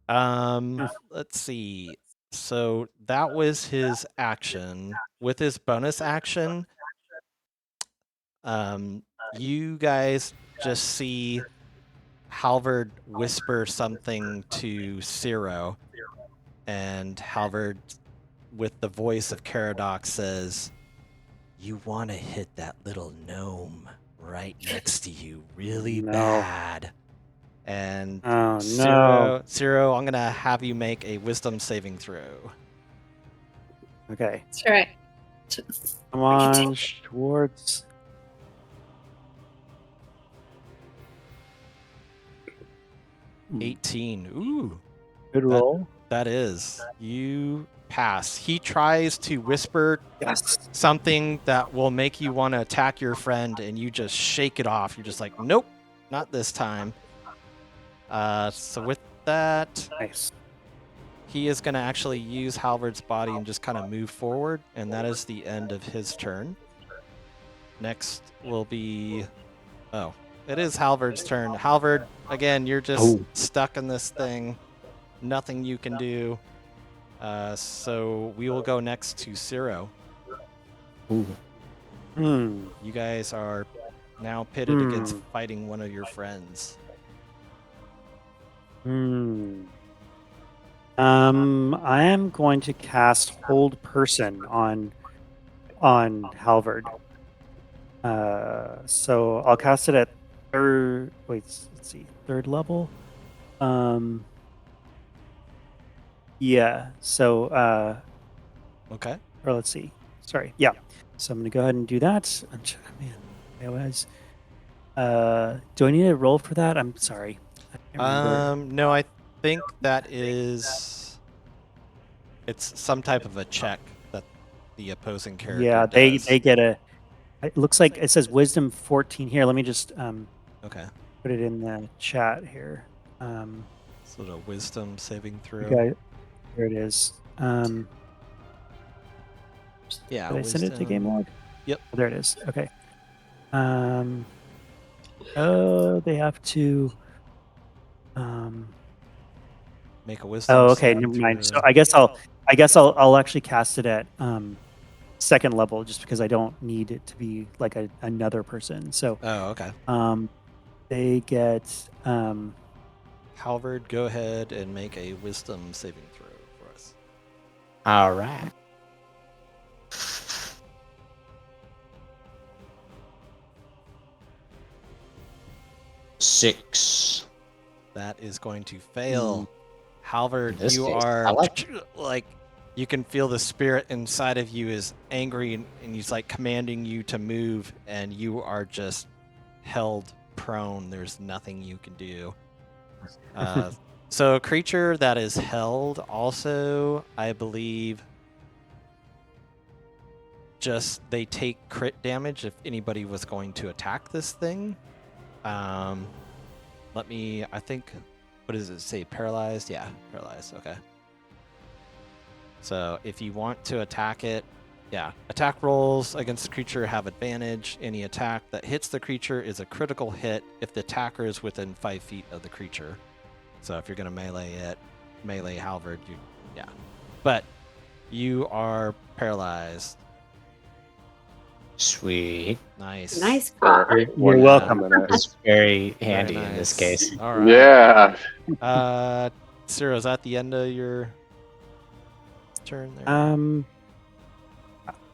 Speaker 1: Let's see. So that was his action. With his bonus action, you guys just see Halvard whisper something to Ciro, and Halvard, with the voice of Caradoc, says, "You want to hit that little gnome right next to you really bad." And Ciro, I'm gonna have you make a wisdom saving throw.
Speaker 3: Okay.
Speaker 2: That's right.
Speaker 3: Come on, Schwartz.
Speaker 1: Hmm. 18. Ooh.
Speaker 3: Good roll.
Speaker 1: That is. You pass. He tries to whisper
Speaker 3: Yes.
Speaker 1: something that will make you want to attack your friend, and you just shake it off. You're just like, nope, not this time. So with that,
Speaker 3: Nice.
Speaker 1: he is going to actually use Halvard's body and just kind of move forward, and that is the end of his turn. Next will be... Oh, it is Halvard's turn. Halvard, again, you're just stuck in this thing. Nothing you can do. So we will go next to Ciro.
Speaker 3: Hmm.
Speaker 1: You guys are now pitted against fighting one of your friends.
Speaker 3: I am going to cast Hold Person on Halvard. So I'll cast it at third. Wait, let's see, third level. Yeah. So
Speaker 1: Okay.
Speaker 3: or let's see. Sorry. Yeah. So I'm gonna go ahead and do that. Man, I was. Do I need a roll for that? I'm sorry. I can't remember.
Speaker 1: No, I think that it's some type of a check that the opposing character
Speaker 3: Yeah,
Speaker 1: does.
Speaker 3: they get a. It looks like it says Wisdom 14 here. Let me just
Speaker 1: Okay.
Speaker 3: put it in the chat here.
Speaker 1: So the wisdom saving throw.
Speaker 3: Okay, here it is.
Speaker 1: Yeah.
Speaker 3: Did I send it to Game Log?
Speaker 1: Yep.
Speaker 3: Oh, there it is. Okay. Oh, they have to.
Speaker 1: Make a wisdom.
Speaker 3: Oh, okay.
Speaker 1: saving
Speaker 3: Never mind.
Speaker 1: throw.
Speaker 3: So I guess I'll actually cast it at second level, just because I don't need it to be like another person. So
Speaker 1: Oh, okay.
Speaker 3: they get
Speaker 1: Halvard, go ahead and make a wisdom saving throw for us.
Speaker 6: All right. Six.
Speaker 1: That is going to fail. Halvard,
Speaker 6: In this
Speaker 1: you
Speaker 6: case,
Speaker 1: are
Speaker 6: I like
Speaker 1: like, you can feel the spirit inside of you is angry, and he's like commanding you to move, and you are just held prone. There's nothing you can do. So a creature that is held also, I believe, just they take crit damage if anybody was going to attack this thing. I think, what does it say? Paralyzed? Yeah, paralyzed. Okay. So if you want to attack it, yeah, attack rolls against the creature have advantage. Any attack that hits the creature is a critical hit if the attacker is within 5 feet of the creature. So if you're going to melee Halvard, but you are paralyzed.
Speaker 6: Sweet.
Speaker 1: Nice.
Speaker 2: Nice call.
Speaker 3: You're welcome.
Speaker 6: It's very
Speaker 1: Very
Speaker 6: handy in this
Speaker 1: nice.
Speaker 6: case.
Speaker 1: All right.
Speaker 5: Yeah.
Speaker 1: Ciro, is that the end of your turn there?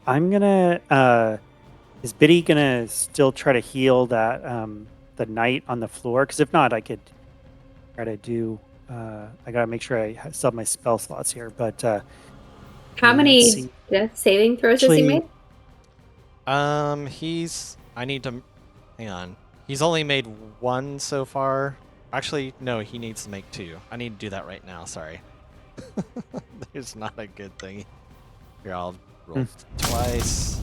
Speaker 3: I'm gonna. Is Biddy gonna still try to heal that the knight on the floor? Because if not, I could try to do. I gotta make sure I still have my spell slots here. But
Speaker 2: How
Speaker 3: let's
Speaker 2: many
Speaker 3: see.
Speaker 2: death saving throws has he
Speaker 3: Actually-
Speaker 2: made?
Speaker 1: I need to. Hang on. He's only made one so far. Actually, no, he needs to make 2. I need to do that right now. Sorry. There's not a good thing. Here, I'll roll twice.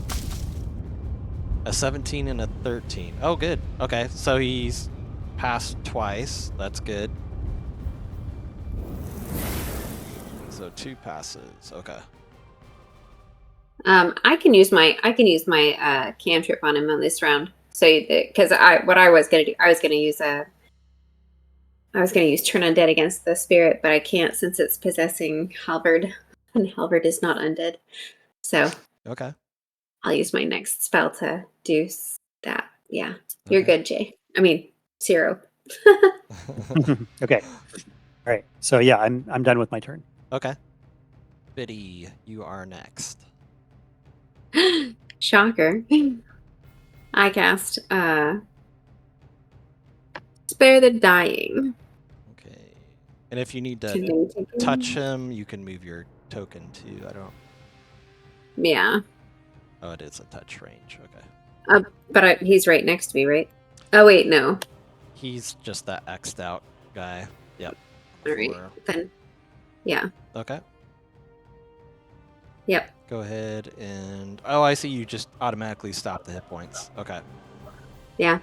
Speaker 1: A 17 and a 13. Oh, good. Okay, so he's passed twice. That's good. So 2 passes. Okay.
Speaker 2: I can use my cantrip on him on this round. So because I was gonna use turn undead against the spirit, but I can't since it's possessing Halvard, and Halvard is not undead. So
Speaker 1: Okay.
Speaker 2: I'll use my next spell to do that. Yeah, you're
Speaker 1: Okay.
Speaker 2: good, Jay. I mean, Ciro.
Speaker 3: Okay. All right. So yeah, I'm done with my turn.
Speaker 1: Okay. Biddy, you are next.
Speaker 2: Shocker. I cast Spare the Dying.
Speaker 1: Okay. And if you need
Speaker 2: Can
Speaker 1: to
Speaker 2: they take it?
Speaker 1: touch him, you can move your token too. I don't.
Speaker 2: Yeah.
Speaker 1: Oh, it is a touch range. Okay.
Speaker 2: But he's right next to me, right? Oh wait, no.
Speaker 1: He's just that X'd out guy. Yep.
Speaker 2: All right,
Speaker 1: Four.
Speaker 2: then. Yeah.
Speaker 1: Okay.
Speaker 2: Yep.
Speaker 1: Go ahead and. Oh, I see. You just automatically stop the hit points. Okay.
Speaker 2: Yeah.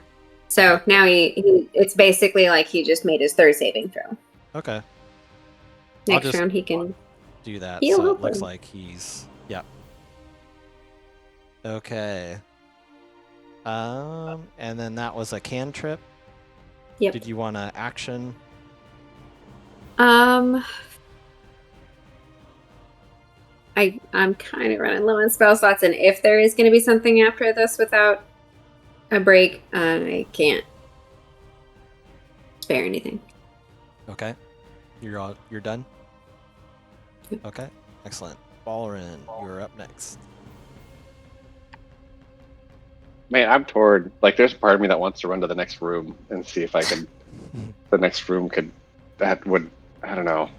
Speaker 2: So now it's basically like he just made his third saving throw.
Speaker 1: Okay.
Speaker 2: Next
Speaker 1: just-
Speaker 2: round he can.
Speaker 1: Do that.
Speaker 2: Heal
Speaker 1: So it
Speaker 2: open.
Speaker 1: looks like he's. Yep. Okay. And then that was a cantrip.
Speaker 2: Yep.
Speaker 1: Did you want to action?
Speaker 2: I'm kind of running low on spell slots, and if there is going to be something after this without a break, I can't spare anything.
Speaker 1: Okay. You're done?
Speaker 2: Yep.
Speaker 1: Okay. Excellent. Balrin, you're up next.
Speaker 5: Man, I'm torn. Like, there's a part of me that wants to run to the next room and see if I can. The next room could. That would. I don't know.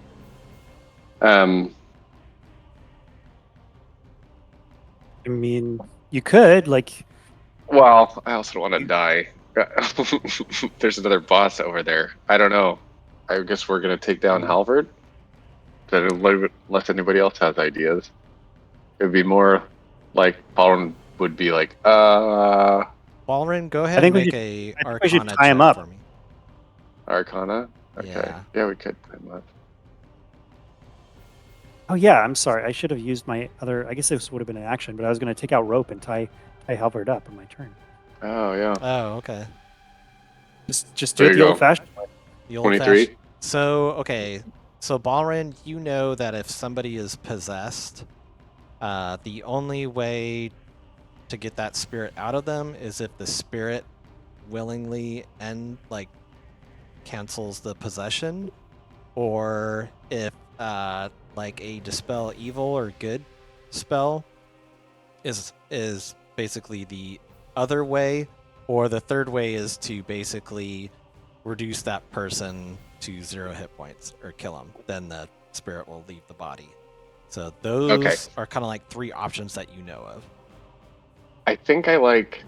Speaker 3: I mean, you could like.
Speaker 5: Well, I also don't want to die. There's another boss over there. I don't know. I guess we're gonna take down Halvard. Unless anybody else has ideas, it would be more like Paul would be like,
Speaker 1: Balrin, go ahead
Speaker 3: think
Speaker 1: and
Speaker 3: we
Speaker 1: make a
Speaker 3: I think we should
Speaker 1: Arcana
Speaker 3: tie him
Speaker 1: check
Speaker 3: up.
Speaker 1: for me.
Speaker 5: Arcana. Okay.
Speaker 1: Yeah.
Speaker 5: We could tie him up.
Speaker 3: Oh yeah, I'm sorry. I should have used my other. I guess this would have been an action, but I was going to take out rope and tie Halvard up on my turn.
Speaker 5: Oh yeah.
Speaker 1: Oh, okay.
Speaker 3: Just
Speaker 5: There
Speaker 3: do it
Speaker 5: you
Speaker 3: the
Speaker 5: go.
Speaker 3: old-fashioned way.
Speaker 1: The old
Speaker 5: 23.
Speaker 1: So, okay. So, Balrin, you know that if somebody is possessed, the only way to get that spirit out of them is if the spirit willingly cancels the possession, or if like a dispel evil or good spell is basically the other way, or the third way is to basically reduce that person to 0 hit points or kill them. Then the spirit will leave the body. So those are kind of like 3 options that you know of.
Speaker 5: I think I like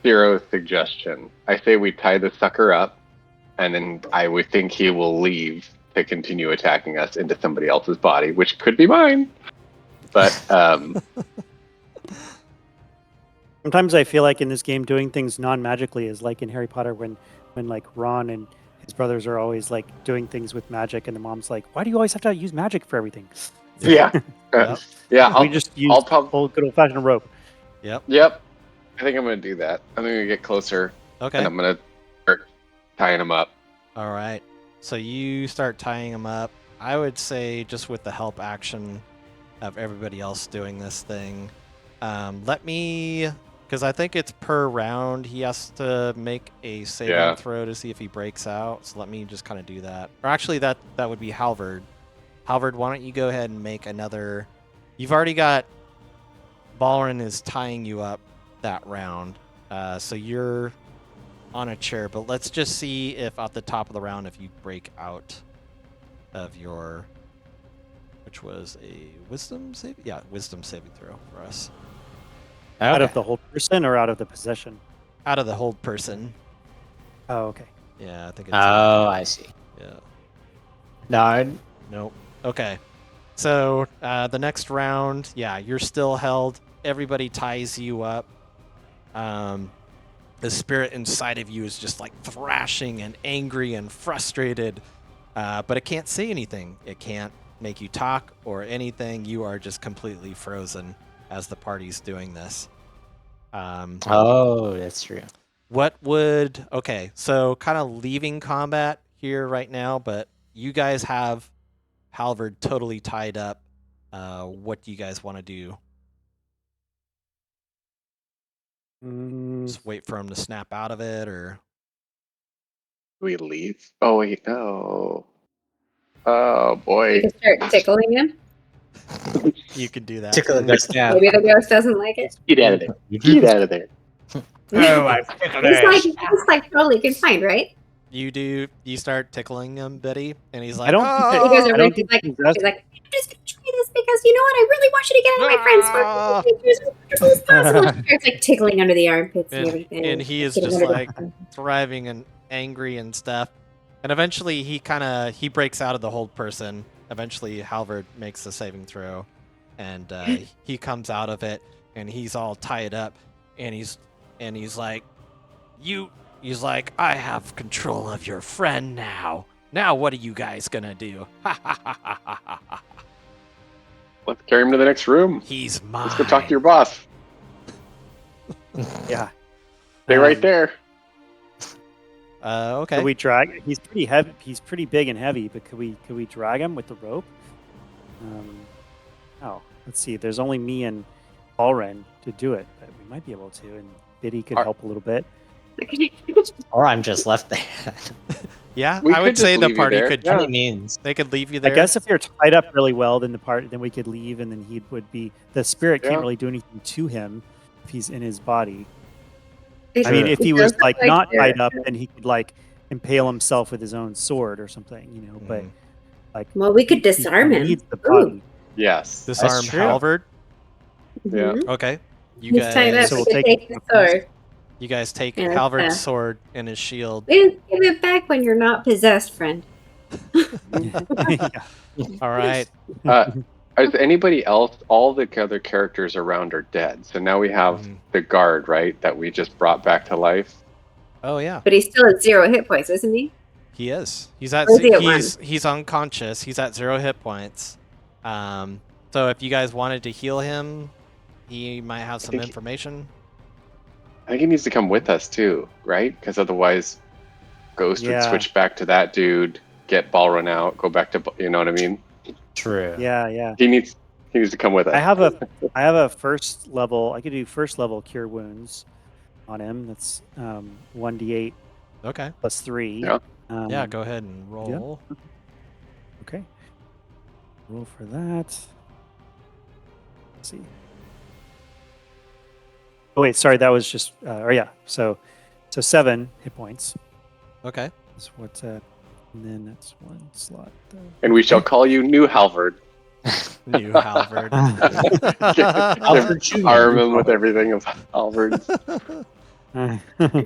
Speaker 5: Zero's suggestion. I say we tie the sucker up, and then I would think he will leave to continue attacking us into somebody else's body, which could be mine. But
Speaker 3: Sometimes I feel like in this game, doing things non-magically is like in Harry Potter when like Ron and his brothers are always like doing things with magic, and the mom's like, "Why do you always have to use magic for everything?"
Speaker 5: yeah,
Speaker 1: Yep.
Speaker 5: yeah.
Speaker 3: We just use old good old-fashioned rope.
Speaker 1: Yep.
Speaker 5: Yep. I think I'm gonna do that. I'm gonna get closer,
Speaker 1: Okay.
Speaker 5: and I'm gonna start tying him up.
Speaker 1: All right. So you start tying them up. I would say just with the help action of everybody else doing this thing. Let me Because I think it's per round. He has to make a saving
Speaker 5: Yeah.
Speaker 1: throw to see if he breaks out. So let me just kind of do that. Or actually, that would be Halvard. Halvard, why don't you go ahead and make another... You've already got... Balrin is tying you up that round. So you're on a chair. But let's just see if at the top of the round, if you break out of your... Which was a wisdom save? Yeah, wisdom saving throw for us.
Speaker 3: Out of
Speaker 6: Okay.
Speaker 3: the whole person or out of the possession?
Speaker 1: Out of the hold person.
Speaker 3: Oh, okay.
Speaker 1: Yeah, I think it's...
Speaker 6: Oh, I see.
Speaker 1: Yeah.
Speaker 6: No,
Speaker 1: Nope. Okay. So the next round, yeah, you're still held. Everybody ties you up. The spirit inside of you is just like thrashing and angry and frustrated, but it can't say anything. It can't make you talk or anything. You are just completely frozen as the party's doing this.
Speaker 6: oh, that's true.
Speaker 1: What would... Okay, so kind of leaving combat here right now, but you guys have Halvard totally tied up. What do you guys want to do? Just wait for him to snap out of it, or...
Speaker 5: Do we leave? Oh wait, no. Oh
Speaker 2: We
Speaker 5: boy.
Speaker 2: can start tickling him.
Speaker 1: You could do that.
Speaker 6: Tickle the ghost now.
Speaker 2: Maybe the ghost doesn't like it.
Speaker 5: Get out of there. Get out of there.
Speaker 6: Oh, I tickled
Speaker 2: It's like totally confined, right?
Speaker 1: You start tickling him, Betty, and he's like,
Speaker 3: I don't
Speaker 1: "Oh!"
Speaker 3: think
Speaker 2: You guys are
Speaker 3: I don't
Speaker 2: really
Speaker 3: think
Speaker 2: like,
Speaker 3: he's
Speaker 2: he's like, I'm just gonna try this because you know what? I really want you to get out of my friends.
Speaker 1: Ah.
Speaker 2: Work as comfortable as possible. It's like tickling under the armpits and
Speaker 1: And-
Speaker 2: everything.
Speaker 1: and he is
Speaker 2: getting
Speaker 1: just
Speaker 2: under
Speaker 1: like thriving and angry and stuff. And eventually he breaks out of the hold person. Eventually Halvard makes the saving throw, and he comes out of it, and he's all tied up, and he's like, he's like, I have control of your friend now. Now what are you guys gonna do?
Speaker 5: Let's carry him to the next room.
Speaker 1: He's mine.
Speaker 5: Let's go talk to your boss.
Speaker 3: Yeah.
Speaker 5: Stay right there.
Speaker 1: Okay.
Speaker 3: Could we drag? He's pretty heavy. He's pretty big and heavy, but could we drag him with the rope? Oh, let's see. There's only me and Balren to do it, but we might be able to, and Biddy could help a little bit.
Speaker 6: Or I'm just left there.
Speaker 1: Yeah,
Speaker 5: We
Speaker 1: I
Speaker 5: could
Speaker 1: would
Speaker 5: just
Speaker 1: say the
Speaker 5: leave you
Speaker 1: party
Speaker 5: there.
Speaker 1: could.
Speaker 5: Yeah.
Speaker 6: Any means.
Speaker 1: They could leave you
Speaker 3: I
Speaker 1: there.
Speaker 3: guess if you're tied up really well, then we could leave, and then he would be. The spirit
Speaker 5: Yeah.
Speaker 3: can't really do anything to him if he's in his body.
Speaker 2: It
Speaker 3: I mean,
Speaker 2: does
Speaker 3: if he was
Speaker 2: look
Speaker 3: like not
Speaker 2: they're-
Speaker 3: tied up, then he could like impale himself with his own sword or something, you know. But
Speaker 1: Mhm.
Speaker 3: like,
Speaker 2: Well, we could
Speaker 3: he
Speaker 2: disarm him.
Speaker 3: needs the
Speaker 2: Ooh.
Speaker 3: body.
Speaker 5: Yes.
Speaker 1: Disarm
Speaker 6: true.
Speaker 1: Halvard.
Speaker 5: Yeah.
Speaker 2: Mhm.
Speaker 1: Okay. You
Speaker 2: He's tied up.
Speaker 1: guys,
Speaker 3: So
Speaker 2: We
Speaker 3: we'll
Speaker 2: could
Speaker 3: take
Speaker 2: take the sword.
Speaker 1: you guys take
Speaker 2: Yeah,
Speaker 1: Halvard's
Speaker 2: yeah.
Speaker 1: sword and his shield.
Speaker 2: Give it back when you're not possessed, friend.
Speaker 3: Yeah.
Speaker 1: All right.
Speaker 5: Is anybody else? All the other characters around are dead. So now we have
Speaker 1: Mhm.
Speaker 5: the guard, right? That we just brought back to life.
Speaker 1: Oh yeah,
Speaker 2: But he's still at 0 hit points, isn't he?
Speaker 1: he is. He's at.
Speaker 2: Or is he at
Speaker 1: He's unconscious. He's at 0 hit points. So if you guys wanted to heal him, he might have some
Speaker 5: think-
Speaker 1: information.
Speaker 5: I think he needs to come with us too, right? Because otherwise, Ghost would
Speaker 3: Yeah.
Speaker 5: switch back to that dude, get Balrun out, go back to you know what I mean.
Speaker 6: True.
Speaker 3: Yeah.
Speaker 5: He needs to come with us.
Speaker 3: I have a first level. I could do first level cure wounds on him. That's 1d8
Speaker 1: Okay.
Speaker 3: plus 3.
Speaker 5: Yeah.
Speaker 1: Yeah. Go ahead and roll.
Speaker 3: Okay. Roll for that. Let's see. Oh wait, sorry. That was just. So 7 hit points.
Speaker 1: Okay.
Speaker 3: That's what. And then that's 1 slot.
Speaker 5: And we shall call you New Halvard.
Speaker 1: New Halvard.
Speaker 6: Halvard Jr.
Speaker 5: Arm him with everything of Halvard.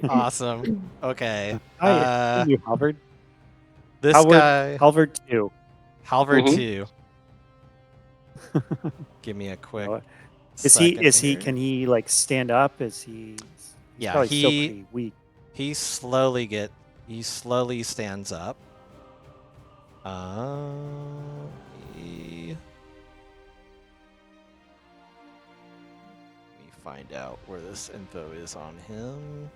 Speaker 1: Awesome. Okay.
Speaker 3: Hi, you Halvard.
Speaker 1: This
Speaker 3: Halvard-
Speaker 1: guy,
Speaker 3: Halvard 2.
Speaker 1: Halvard
Speaker 5: Mhm.
Speaker 1: 2. Give me a quick.
Speaker 3: Oh,
Speaker 1: second here.
Speaker 3: Can he like stand up? He's
Speaker 1: Yeah,
Speaker 3: probably still
Speaker 1: he-
Speaker 3: pretty weak.
Speaker 1: He slowly stands up. Let me find out where this info is on him.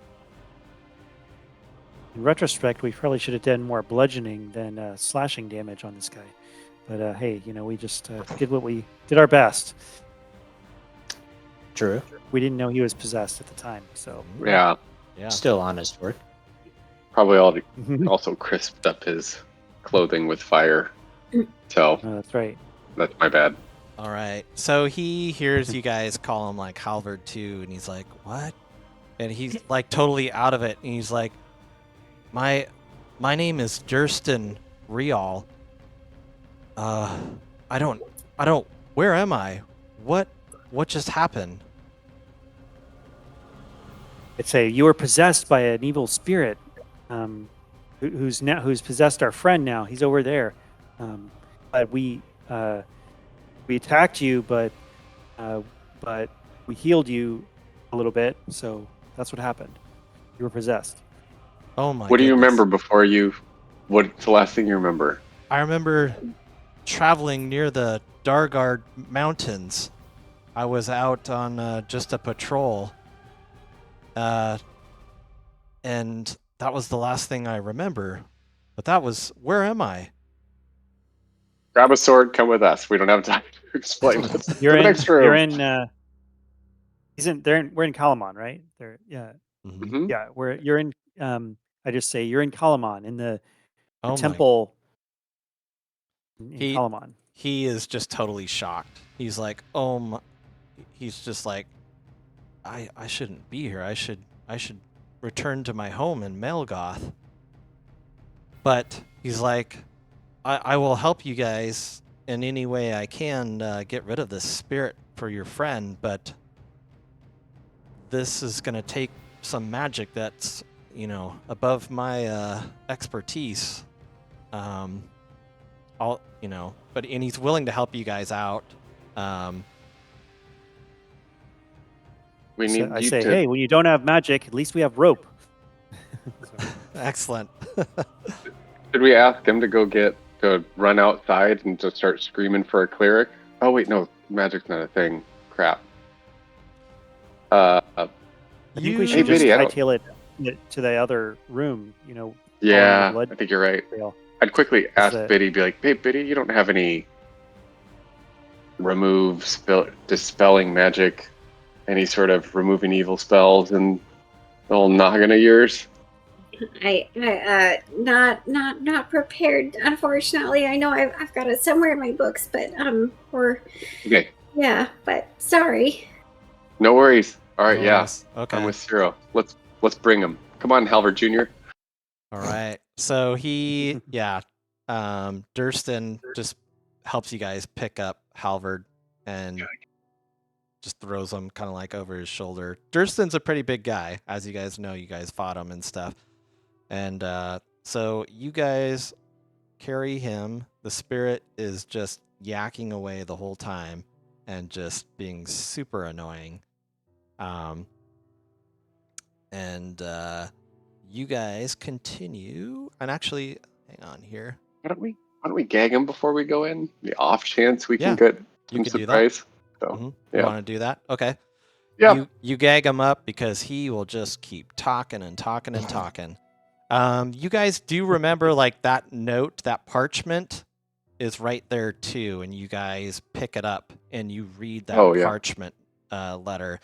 Speaker 3: In retrospect, we probably should have done more bludgeoning than slashing damage on this guy. But hey, we just did our best.
Speaker 6: True.
Speaker 3: We didn't know he was possessed at the time, so
Speaker 5: Yeah,
Speaker 1: Yeah.
Speaker 6: Still honest work.
Speaker 5: probably also crisped up his clothing with fire. So
Speaker 3: Oh, that's right.
Speaker 5: that's my bad.
Speaker 1: All right. So he hears you guys call him like Halvard too, and he's like, "What?" And he's like totally out of it, and he's like, "My name is Durston Rial. I don't. Where am I? What just happened?"
Speaker 3: I'd say you were possessed by an evil spirit, who's possessed our friend now. He's over there, but we attacked you, but we healed you a little bit. So that's what happened. You were possessed.
Speaker 1: Oh my!
Speaker 5: What do you
Speaker 1: goodness.
Speaker 5: remember before you? What's the last thing you remember?
Speaker 1: I remember traveling near the Dargard Mountains. I was out on just a patrol. And that was the last thing I remember. But that was, where am I?
Speaker 5: Grab a sword, come with us. We don't have time to explain this.
Speaker 3: You're
Speaker 5: To the
Speaker 3: in.
Speaker 5: next room.
Speaker 3: You're in. He's in. We're in Kalaman, right? Yeah.
Speaker 1: Mhm.
Speaker 5: Mhm.
Speaker 3: Yeah. You're in. I just say you're in Kalaman in the
Speaker 1: Oh my!
Speaker 3: temple in
Speaker 1: He
Speaker 3: Kalaman.
Speaker 1: he is just totally shocked. He's like, oh my! He's just like, I shouldn't be here. I should return to my home in Melgoth. But he's like, I will help you guys in any way I can get rid of this spirit for your friend, but this is going to take some magic that's, above my expertise. But he's willing to help you guys out.
Speaker 5: We
Speaker 3: So
Speaker 5: need
Speaker 3: I
Speaker 5: you
Speaker 3: say,
Speaker 5: to.
Speaker 3: hey, when you don't have magic, at least we have rope.
Speaker 1: Excellent.
Speaker 5: Did we ask him to run outside and to start screaming for a cleric? Oh wait, no, magic's not a thing. Crap.
Speaker 3: I think we
Speaker 1: You-
Speaker 3: should
Speaker 5: Hey,
Speaker 3: just
Speaker 5: Biddy, I don't-
Speaker 3: hightail it to the other room.
Speaker 5: Yeah,
Speaker 3: blood
Speaker 5: I think you're right.
Speaker 3: trail.
Speaker 5: I'd quickly ask
Speaker 3: it-
Speaker 5: Biddy, be like, "Hey, Biddy, you don't have any dispelling magic, any sort of removing evil spells and the whole noggin of yours?"
Speaker 2: I not prepared. Unfortunately, I know I've got it somewhere in my books, but
Speaker 5: Okay,
Speaker 2: yeah, but sorry.
Speaker 5: no worries. All right,
Speaker 1: No
Speaker 5: yeah,
Speaker 1: worries. Okay.
Speaker 5: I'm with Ciro. Let's bring him. Come on, Halvard Jr.
Speaker 1: All right. So Durston just helps you guys pick up Halvard and just throws him kind of like over his shoulder. Durston's a pretty big guy, as you guys know. You guys fought him and stuff. And so you guys carry him. The spirit is just yakking away the whole time and just being super annoying. And you guys continue. And actually, hang on here.
Speaker 5: Why don't we gag him before we go in? The off chance we
Speaker 1: Yeah,
Speaker 5: can get
Speaker 1: you
Speaker 5: some
Speaker 1: could do that.
Speaker 5: surprise. So
Speaker 1: You
Speaker 5: yeah,
Speaker 1: want to do that? Okay.
Speaker 5: yeah.
Speaker 1: You gag him up because he will just keep talking and talking and talking. You guys do remember like that note, that parchment is right there too, and you guys pick it up and you read that
Speaker 5: Oh, yeah.
Speaker 1: parchment letter,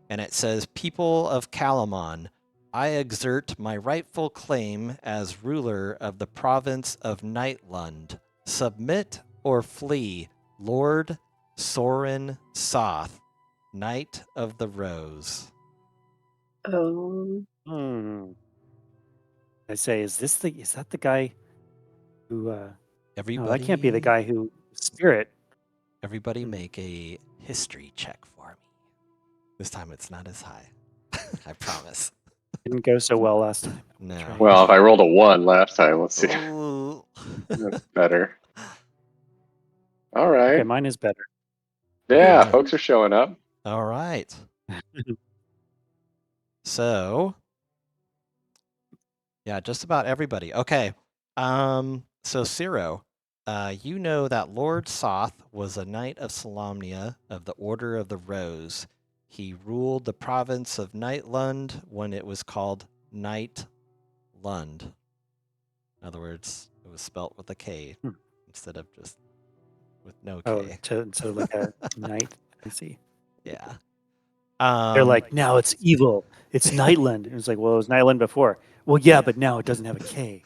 Speaker 1: and it says, "People of Kalaman, I exert my rightful claim as ruler of the province of Nightlund. Submit or flee, Lord Sorin Soth, Knight of the Rose."
Speaker 2: Oh,
Speaker 3: I say, is that the guy who?
Speaker 1: Everybody,
Speaker 3: No, that can't be the guy who spirit.
Speaker 1: Everybody make a history check for me. This time it's not as high. I promise.
Speaker 3: Didn't go so well last time.
Speaker 1: No.
Speaker 3: right.
Speaker 5: Well, if I rolled a 1 last time, let's see.
Speaker 1: Ooh.
Speaker 5: That's better. All right.
Speaker 3: Okay, mine is better.
Speaker 5: Yeah,
Speaker 1: Alright.
Speaker 5: folks are showing up.
Speaker 1: All right. So, yeah, just about everybody. Okay. So Ciro, you know that Lord Soth was a knight of Solamnia of the Order of the Rose. He ruled the province of Nightlund when it was called Nightlund. In other words, it was spelt with a K instead of just with no K.
Speaker 3: Oh, so like a knight. I see.
Speaker 1: Yeah.
Speaker 3: They're like, now it's evil. It's Nightland. It was like, well, it was Nightland before. Well, yeah, but now it doesn't have a K.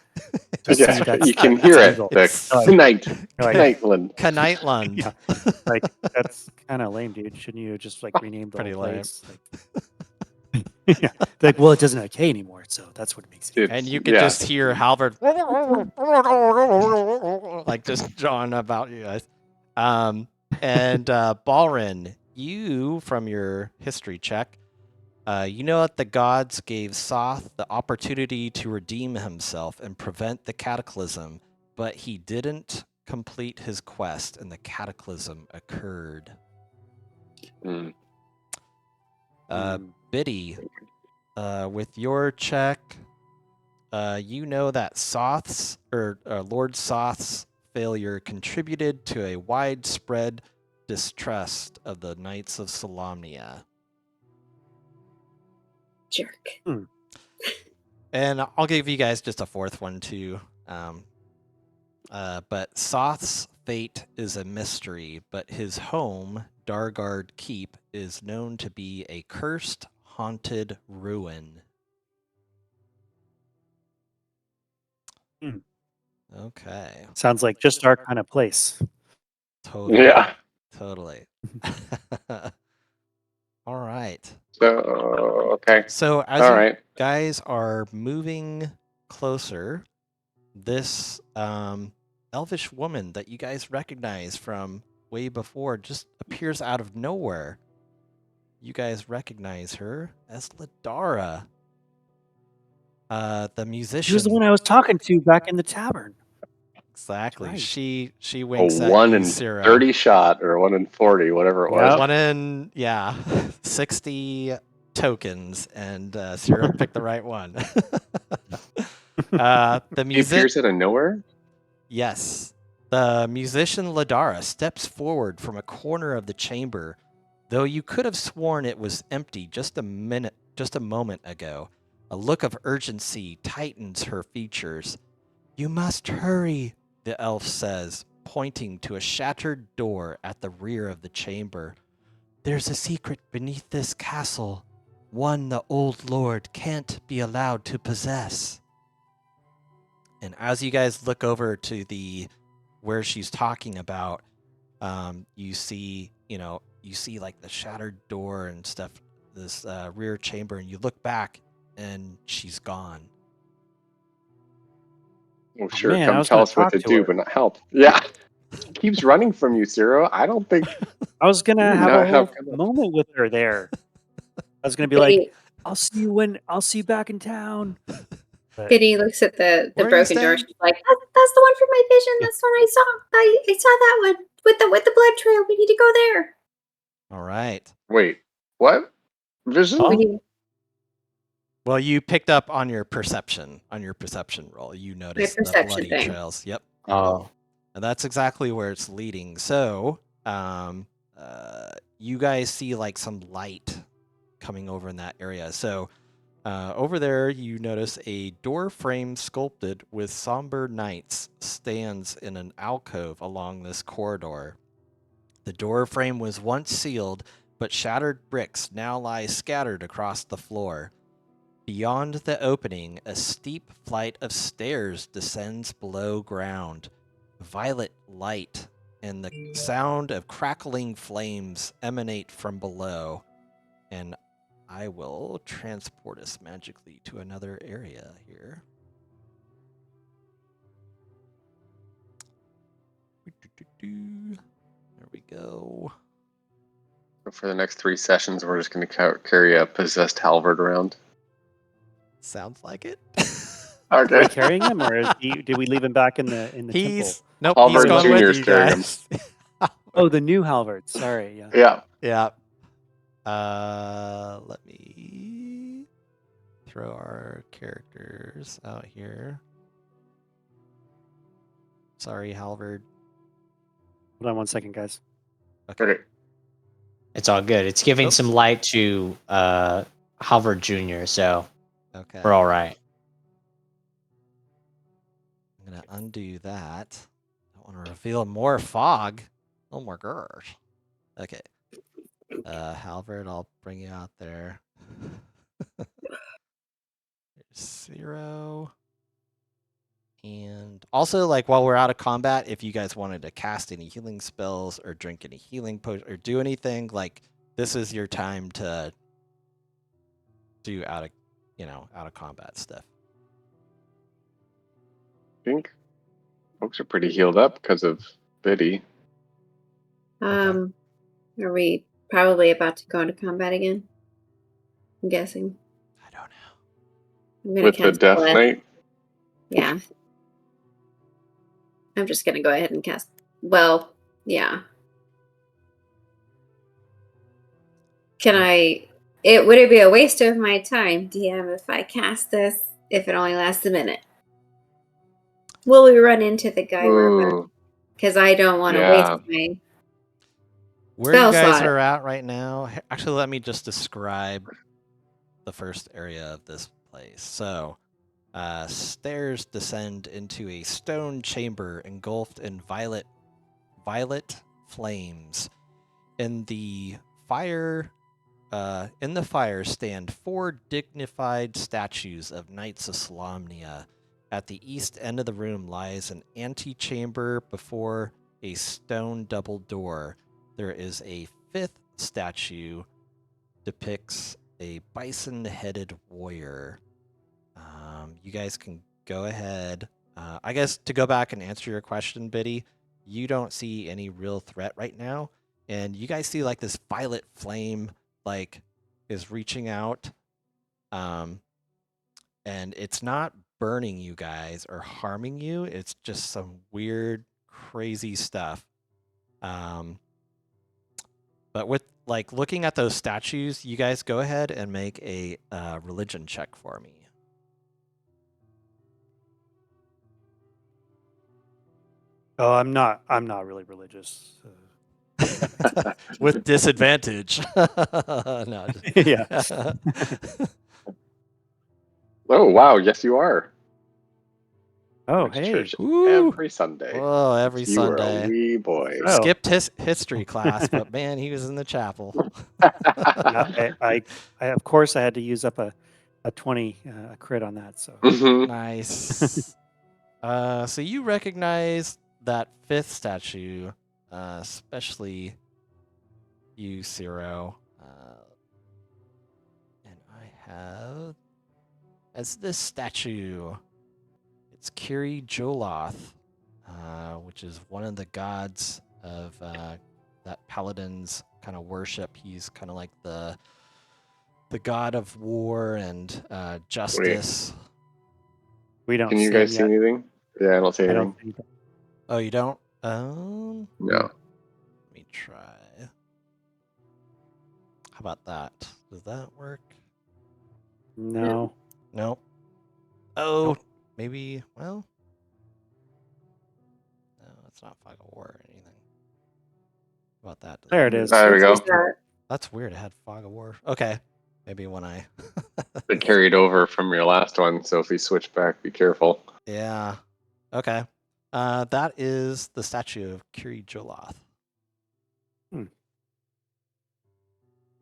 Speaker 3: So see,
Speaker 5: Yeah,
Speaker 3: that's
Speaker 5: you can hear
Speaker 3: that's
Speaker 5: it.
Speaker 3: evil.
Speaker 5: The
Speaker 1: It's
Speaker 5: Knight,
Speaker 3: Like,
Speaker 5: Knightland.
Speaker 1: Knightland.
Speaker 3: Yeah. Like that's kind of lame, dude. Shouldn't you just like rename the
Speaker 1: Pretty
Speaker 3: whole
Speaker 1: lame.
Speaker 3: place? Like, yeah. They're like, well, it doesn't have a K anymore, so that's what it makes it.
Speaker 1: And you could just hear Halvard like just drawing about you guys. And Balrin, you from your history check, you know that the gods gave Soth the opportunity to redeem himself and prevent the cataclysm, but he didn't complete his quest, and the cataclysm occurred.
Speaker 5: Mm.
Speaker 1: Biddy, with your check, you know that Soth's or Lord Soth's failure contributed to a widespread distrust of the Knights of Solamnia.
Speaker 2: Jerk.
Speaker 1: And I'll give you guys just a fourth one too. But Soth's fate is a mystery, but his home, Dargard Keep, is known to be a cursed, haunted ruin. Okay.
Speaker 3: Sounds like just our kind of place.
Speaker 1: Totally.
Speaker 5: Yeah.
Speaker 1: Totally. All right.
Speaker 5: So okay.
Speaker 1: So as
Speaker 5: All
Speaker 1: you
Speaker 5: right.
Speaker 1: guys are moving closer, this elvish woman that you guys recognize from way before just appears out of nowhere. You guys recognize her as Ladara, the musician.
Speaker 3: She was the one I was talking to back in the tavern.
Speaker 1: Exactly.
Speaker 3: Right.
Speaker 1: She
Speaker 5: A
Speaker 1: winks at
Speaker 5: 1
Speaker 1: you,
Speaker 5: in
Speaker 1: Syrah.
Speaker 5: 30 shot or 1 in 40, whatever it was.
Speaker 3: Yep.
Speaker 1: 1 in 60 tokens, and Syrah picked the right one. The
Speaker 5: He
Speaker 1: music.
Speaker 5: appears out of nowhere.
Speaker 1: Yes. The musician Ladara steps forward from a corner of the chamber, though you could have sworn it was empty just a moment ago. A look of urgency tightens her features. "You must hurry," the elf says, pointing to a shattered door at the rear of the chamber. "There's a secret beneath this castle, one the old lord can't be allowed to possess." And as you guys look over to the where she's talking about, you see like the shattered door and stuff, this rear chamber, and you look back, and she's gone.
Speaker 5: Oh, sure.
Speaker 3: Man, I
Speaker 5: Come
Speaker 3: was
Speaker 5: tell
Speaker 3: gonna
Speaker 5: us what
Speaker 3: talk
Speaker 5: to
Speaker 3: to
Speaker 5: do,
Speaker 3: her.
Speaker 5: but not help. Yeah. She keeps running from you, Ciro. I don't think
Speaker 3: I was gonna
Speaker 5: you do
Speaker 3: have a
Speaker 5: not
Speaker 3: whole
Speaker 5: have.
Speaker 3: moment with her there. I was gonna be
Speaker 2: Biddy,
Speaker 3: like, I'll see you back in town. But
Speaker 2: Biddy looks at the
Speaker 1: Where are you
Speaker 2: broken door.
Speaker 1: staying?
Speaker 2: She's like, that's the one from my vision. That's the one I saw. I saw that one with the blood trail. We need to go there.
Speaker 1: All right.
Speaker 5: Wait, what? Vision?
Speaker 2: We need
Speaker 1: Well, you picked up on your perception roll. You noticed the
Speaker 2: perception
Speaker 1: bloody
Speaker 2: thing.
Speaker 1: trails. Yep.
Speaker 6: Oh,
Speaker 1: And that's exactly where it's leading. So, you guys see like some light coming over in that area. So, over there, you notice a door frame sculpted with somber knights stands in an alcove along this corridor. The door frame was once sealed, but shattered bricks now lie scattered across the floor. Beyond the opening, a steep flight of stairs descends below ground. Violet light and the sound of crackling flames emanate from below. And I will transport us magically to another area here. There we go.
Speaker 5: For the next 3 sessions, we're just going to carry a possessed halberd around.
Speaker 1: Sounds like it.
Speaker 3: are
Speaker 5: Okay.
Speaker 3: we carrying him, or did we leave him back in the temple?
Speaker 1: He's nope.
Speaker 5: Halvard
Speaker 1: He's going
Speaker 5: Jr.
Speaker 1: with
Speaker 5: is
Speaker 1: you
Speaker 5: carrying him.
Speaker 1: guys.
Speaker 3: Oh, the new Halvard. Sorry, yeah.
Speaker 5: Yeah.
Speaker 1: Yeah. Let me throw our characters out here. Sorry, Halvard.
Speaker 3: Hold on 1 second, guys.
Speaker 5: Okay.
Speaker 6: it's all good. It's giving
Speaker 1: Oops.
Speaker 6: some light to Halvard Jr., so
Speaker 1: Okay.
Speaker 6: we're all right.
Speaker 1: I'm gonna undo that. I don't want to reveal more fog. Oh my gosh. Okay. Halvard, I'll bring you out there. There's 0. And also, like, while we're out of combat, if you guys wanted to cast any healing spells or drink any healing potion or do anything, like, this is your time to do out of combat stuff.
Speaker 5: I think folks are pretty healed up because of Biddy.
Speaker 2: Are we probably about to go into combat again? I'm guessing.
Speaker 1: I don't know.
Speaker 2: I'm gonna
Speaker 5: With the
Speaker 2: cast
Speaker 5: Death
Speaker 2: Bless.
Speaker 5: Knight.
Speaker 2: Yeah. I'm just gonna go ahead and cast. Well, yeah. Can I? Would it be a waste of my time, DM, if I cast this if it only lasts a minute? Will we run into the guy we're about?
Speaker 5: Ooh,
Speaker 2: Because I don't want to
Speaker 5: yeah.
Speaker 2: waste my
Speaker 1: Where you
Speaker 2: spell
Speaker 1: guys
Speaker 2: slot.
Speaker 1: are at right now, actually, let me just describe the first area of this place. So, stairs descend into a stone chamber engulfed in violet flames. In the fire stand 4 dignified statues of Knights of Solamnia. At the east end of the room lies an antechamber before a stone double door. There is a 5th statue depicts a bison-headed warrior. You guys can go ahead. I guess to go back and answer your question, Biddy, you don't see any real threat right now, and you guys see like this violet flame like is reaching out, and it's not burning you guys or harming you. It's just some weird, crazy stuff. But with like looking at those statues, you guys go ahead and make a religion check for me.
Speaker 3: Oh, I'm not really religious.
Speaker 1: With disadvantage. No,
Speaker 3: Yeah.
Speaker 5: Oh, wow. Yes, you are.
Speaker 3: Oh,
Speaker 5: Going to
Speaker 3: hey.
Speaker 5: church
Speaker 1: Woo!
Speaker 5: every Sunday.
Speaker 1: Oh, every
Speaker 5: You were a
Speaker 1: Sunday.
Speaker 5: wee boy.
Speaker 3: Oh.
Speaker 1: Skipped his history class, but man, he was in the chapel.
Speaker 3: Yeah, I of course I had to use up a 20 a crit on that. So
Speaker 5: Mhm.
Speaker 1: Nice. So you recognize that 5th statue, especially you, Ciro. And I have as this statue, it's Kiri Joloth, which is one of the gods of that paladins kind of worship. He's kind of like the god of war and justice.
Speaker 3: we don't
Speaker 5: Can you
Speaker 3: see
Speaker 5: guys
Speaker 3: him
Speaker 5: see
Speaker 3: yet.
Speaker 5: anything? Yeah, I don't see
Speaker 3: I
Speaker 5: anything.
Speaker 3: don't think.
Speaker 1: Oh, you don't?
Speaker 5: No.
Speaker 1: Let me try. How about that? Does that work?
Speaker 3: No.
Speaker 1: Nope. Oh,
Speaker 3: Nope.
Speaker 1: maybe. Well, no, it's not Fog of War or anything. How about that? Does
Speaker 3: There
Speaker 1: that
Speaker 3: it
Speaker 1: work?
Speaker 3: is.
Speaker 5: There we
Speaker 2: Let's
Speaker 5: go.
Speaker 2: use that.
Speaker 1: That's weird. It had Fog of War. Okay, maybe when I.
Speaker 5: It carried over from your last one, so if we switch back, be careful.
Speaker 1: Yeah. Okay. That is the statue of Kiri Joloth.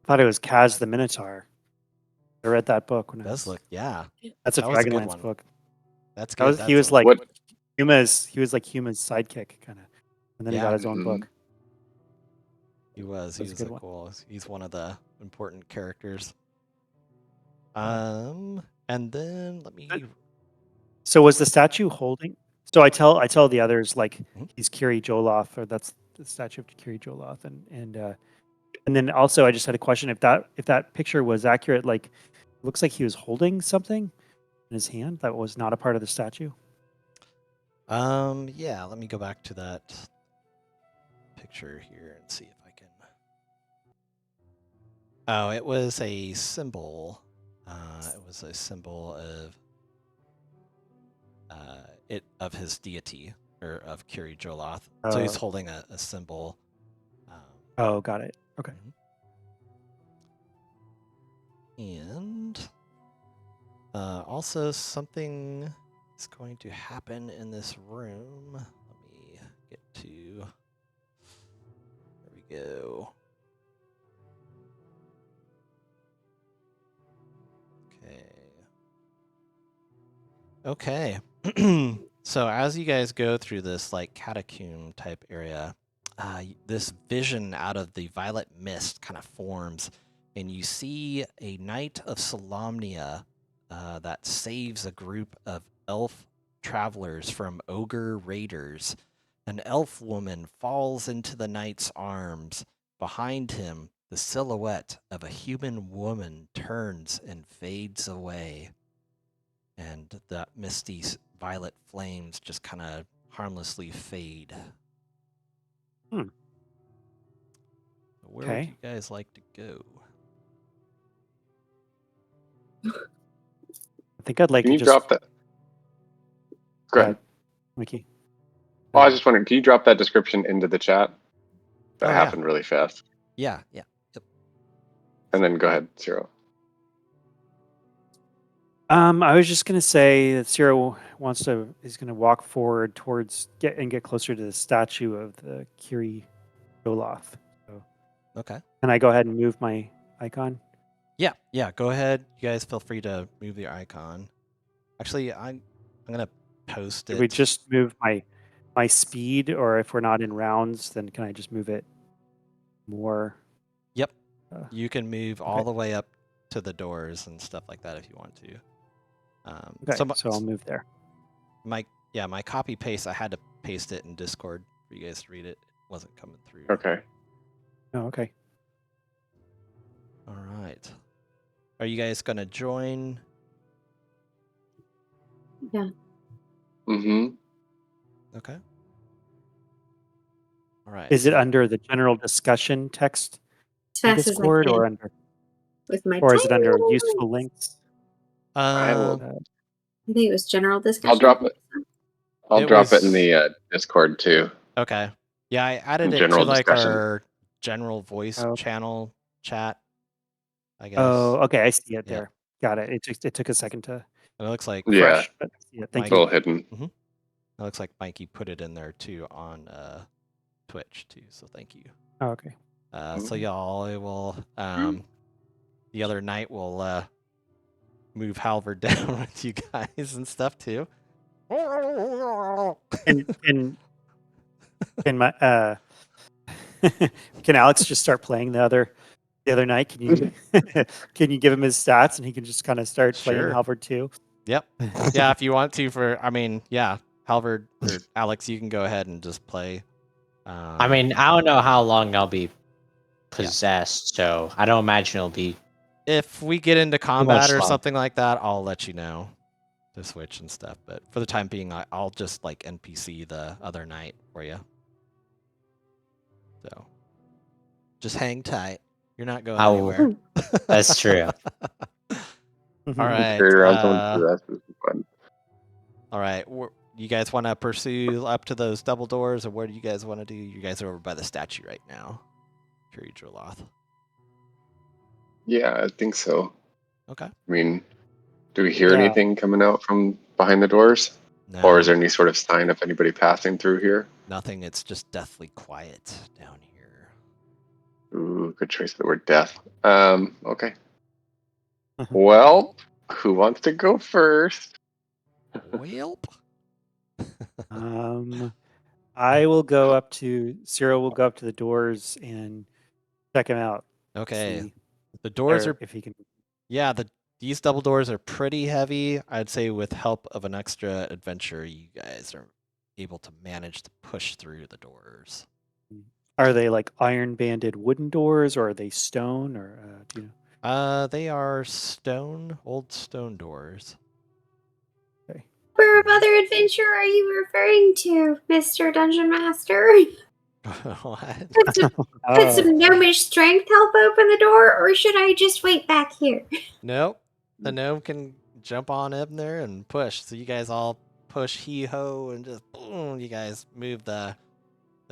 Speaker 3: Thought it was Kaz the Minotaur. I read that book when I
Speaker 1: Does
Speaker 3: was.
Speaker 1: look, yeah.
Speaker 3: That's a
Speaker 1: that was a good
Speaker 3: Dragonlance
Speaker 1: one.
Speaker 3: book.
Speaker 1: That's
Speaker 3: That
Speaker 1: good.
Speaker 3: was he was
Speaker 1: That's a-
Speaker 3: like
Speaker 5: What?
Speaker 3: Huma's like Huma's sidekick kind of, and then he
Speaker 1: Yeah.
Speaker 3: got his own
Speaker 5: Mhm.
Speaker 3: book.
Speaker 1: He was.
Speaker 3: That's a good one.
Speaker 1: Cool. He's one of the important characters. And then let me.
Speaker 3: So was the statue holding? So I tell the others like
Speaker 1: Mhm.
Speaker 3: he's Kiri Joloth, or that's the statue of Kiri Joloth, and then also I just had a question if that picture was accurate. Like, it looks like he was holding something in his hand that was not a part of the statue.
Speaker 1: Yeah. Let me go back to that picture here and see if I can. Oh, it was a symbol. It was a symbol of his deity or of Kiri Joloth. So he's holding a symbol.
Speaker 3: Oh, got it. Okay.
Speaker 1: And also something is going to happen in this room. Let me get to. There we go. Okay. So as you guys go through this like catacomb type area, this vision out of the violet mist kind of forms, and you see a knight of Solamnia that saves a group of elf travelers from ogre raiders. An elf woman falls into the knight's arms. Behind him, the silhouette of a human woman turns and fades away. And the misty violet flames just kind of harmlessly fade.
Speaker 3: Hmm.
Speaker 1: Where would
Speaker 3: Okay.
Speaker 1: you guys like to go?
Speaker 3: I think I'd like
Speaker 5: Can
Speaker 3: to
Speaker 5: you
Speaker 3: just
Speaker 5: drop that? Go ahead.
Speaker 3: Mickey.
Speaker 5: Oh, I was just wondering, can you drop that description into the chat? That
Speaker 1: Oh, yeah.
Speaker 5: happened really fast.
Speaker 1: Yeah. Yep.
Speaker 5: And then go ahead, Zero.
Speaker 3: I was just gonna say that Ciro is gonna walk forward towards get closer to the statue of the Kiri Doloth. So
Speaker 1: Okay.
Speaker 3: can I go ahead and move my icon?
Speaker 1: Yeah. Go ahead. You guys feel free to move your icon. Actually, I'm gonna post
Speaker 3: Should we
Speaker 1: it.
Speaker 3: just move my speed, or if we're not in rounds, then can I just move it more?
Speaker 1: Yep.
Speaker 3: Uh,
Speaker 1: You can move all the way up to the doors and stuff like that if you want to.
Speaker 3: Okay, so I'll move there.
Speaker 1: my copy paste, I had to paste it in Discord for you guys to read it. It wasn't coming through.
Speaker 5: Okay.
Speaker 3: Oh, okay.
Speaker 1: All right. Are you guys gonna join?
Speaker 2: Yeah.
Speaker 5: Mm-hmm.
Speaker 1: Okay. All right.
Speaker 3: Is it under the general discussion text
Speaker 2: As
Speaker 3: in
Speaker 2: fast as I
Speaker 3: Discord,
Speaker 2: can.
Speaker 3: or under,
Speaker 2: With my
Speaker 3: or is it
Speaker 2: tiny
Speaker 3: under
Speaker 2: little
Speaker 3: useful
Speaker 2: links.
Speaker 3: links?
Speaker 5: I will.
Speaker 2: I think it was general discussion.
Speaker 5: I'll drop it. I'll
Speaker 1: It
Speaker 5: drop it in
Speaker 1: was-
Speaker 5: the Discord too.
Speaker 1: Okay. Yeah, I added it
Speaker 5: General
Speaker 1: to like
Speaker 5: discussion.
Speaker 1: our general voice
Speaker 3: Oh.
Speaker 1: channel chat, I guess.
Speaker 3: Oh, okay, I see it
Speaker 1: Yeah.
Speaker 3: there. Got it. It took a second to
Speaker 1: And it looks like
Speaker 5: Yeah.
Speaker 3: fresh, but yeah, thank
Speaker 5: It's
Speaker 3: you.
Speaker 5: a little hidden.
Speaker 1: It looks like Mikey put it in there too on Twitch too. So thank you.
Speaker 3: Oh, okay.
Speaker 1: So y'all will the other night we'll move Halvard down with you guys and stuff too.
Speaker 3: Can my can Alex just start playing the other night? Can you can you give him his stats and he can just kind of start playing
Speaker 1: Sure.
Speaker 3: Halvard too?
Speaker 1: Yep. Yeah, if you want to Halvard or Alex, you can go ahead and just play.
Speaker 6: I mean, I don't know how long I'll be possessed, so I don't imagine it'll be.
Speaker 1: If we get into combat or
Speaker 6: long.
Speaker 1: something like that, I'll let you know to switch and stuff. But for the time being, I'll just like NPC the other night for you. So just hang tight. You're not going
Speaker 6: I
Speaker 1: anywhere.
Speaker 6: will. That's true.
Speaker 1: All right.
Speaker 5: Carry around someone to that's fun.
Speaker 1: All right. You guys want to pursue up to those double doors, or what do you guys want to do? You guys are over by the statue right now. Kiri Droloth.
Speaker 5: Yeah, I think so.
Speaker 1: Okay.
Speaker 5: I mean, do we hear
Speaker 3: Yeah.
Speaker 5: anything coming out from behind the doors?
Speaker 1: No,
Speaker 5: Or is there any sort of sign of anybody passing through here?
Speaker 1: nothing. It's just deathly quiet down here.
Speaker 5: Ooh, good choice of the word death. Okay. Well, who wants to go first?
Speaker 1: Welp.
Speaker 3: I will go up to Ciro. Will go up to the doors and check him out.
Speaker 1: Okay.
Speaker 3: See
Speaker 1: The doors
Speaker 3: or
Speaker 1: are
Speaker 3: if he can.
Speaker 1: yeah. These double doors are pretty heavy. I'd say with help of an extra adventure, you guys are able to manage to push through the doors.
Speaker 3: Are they like iron banded wooden doors, or are they stone, or do you know?
Speaker 1: They are old stone doors.
Speaker 2: What other adventure are you referring to, Mr. Dungeon Master?
Speaker 1: What?
Speaker 2: Could some gnomish strength help open the door, or should I just wait back here?
Speaker 1: Nope. The gnome can jump on in there and push. So you guys all push hee-ho and just boom, you guys move the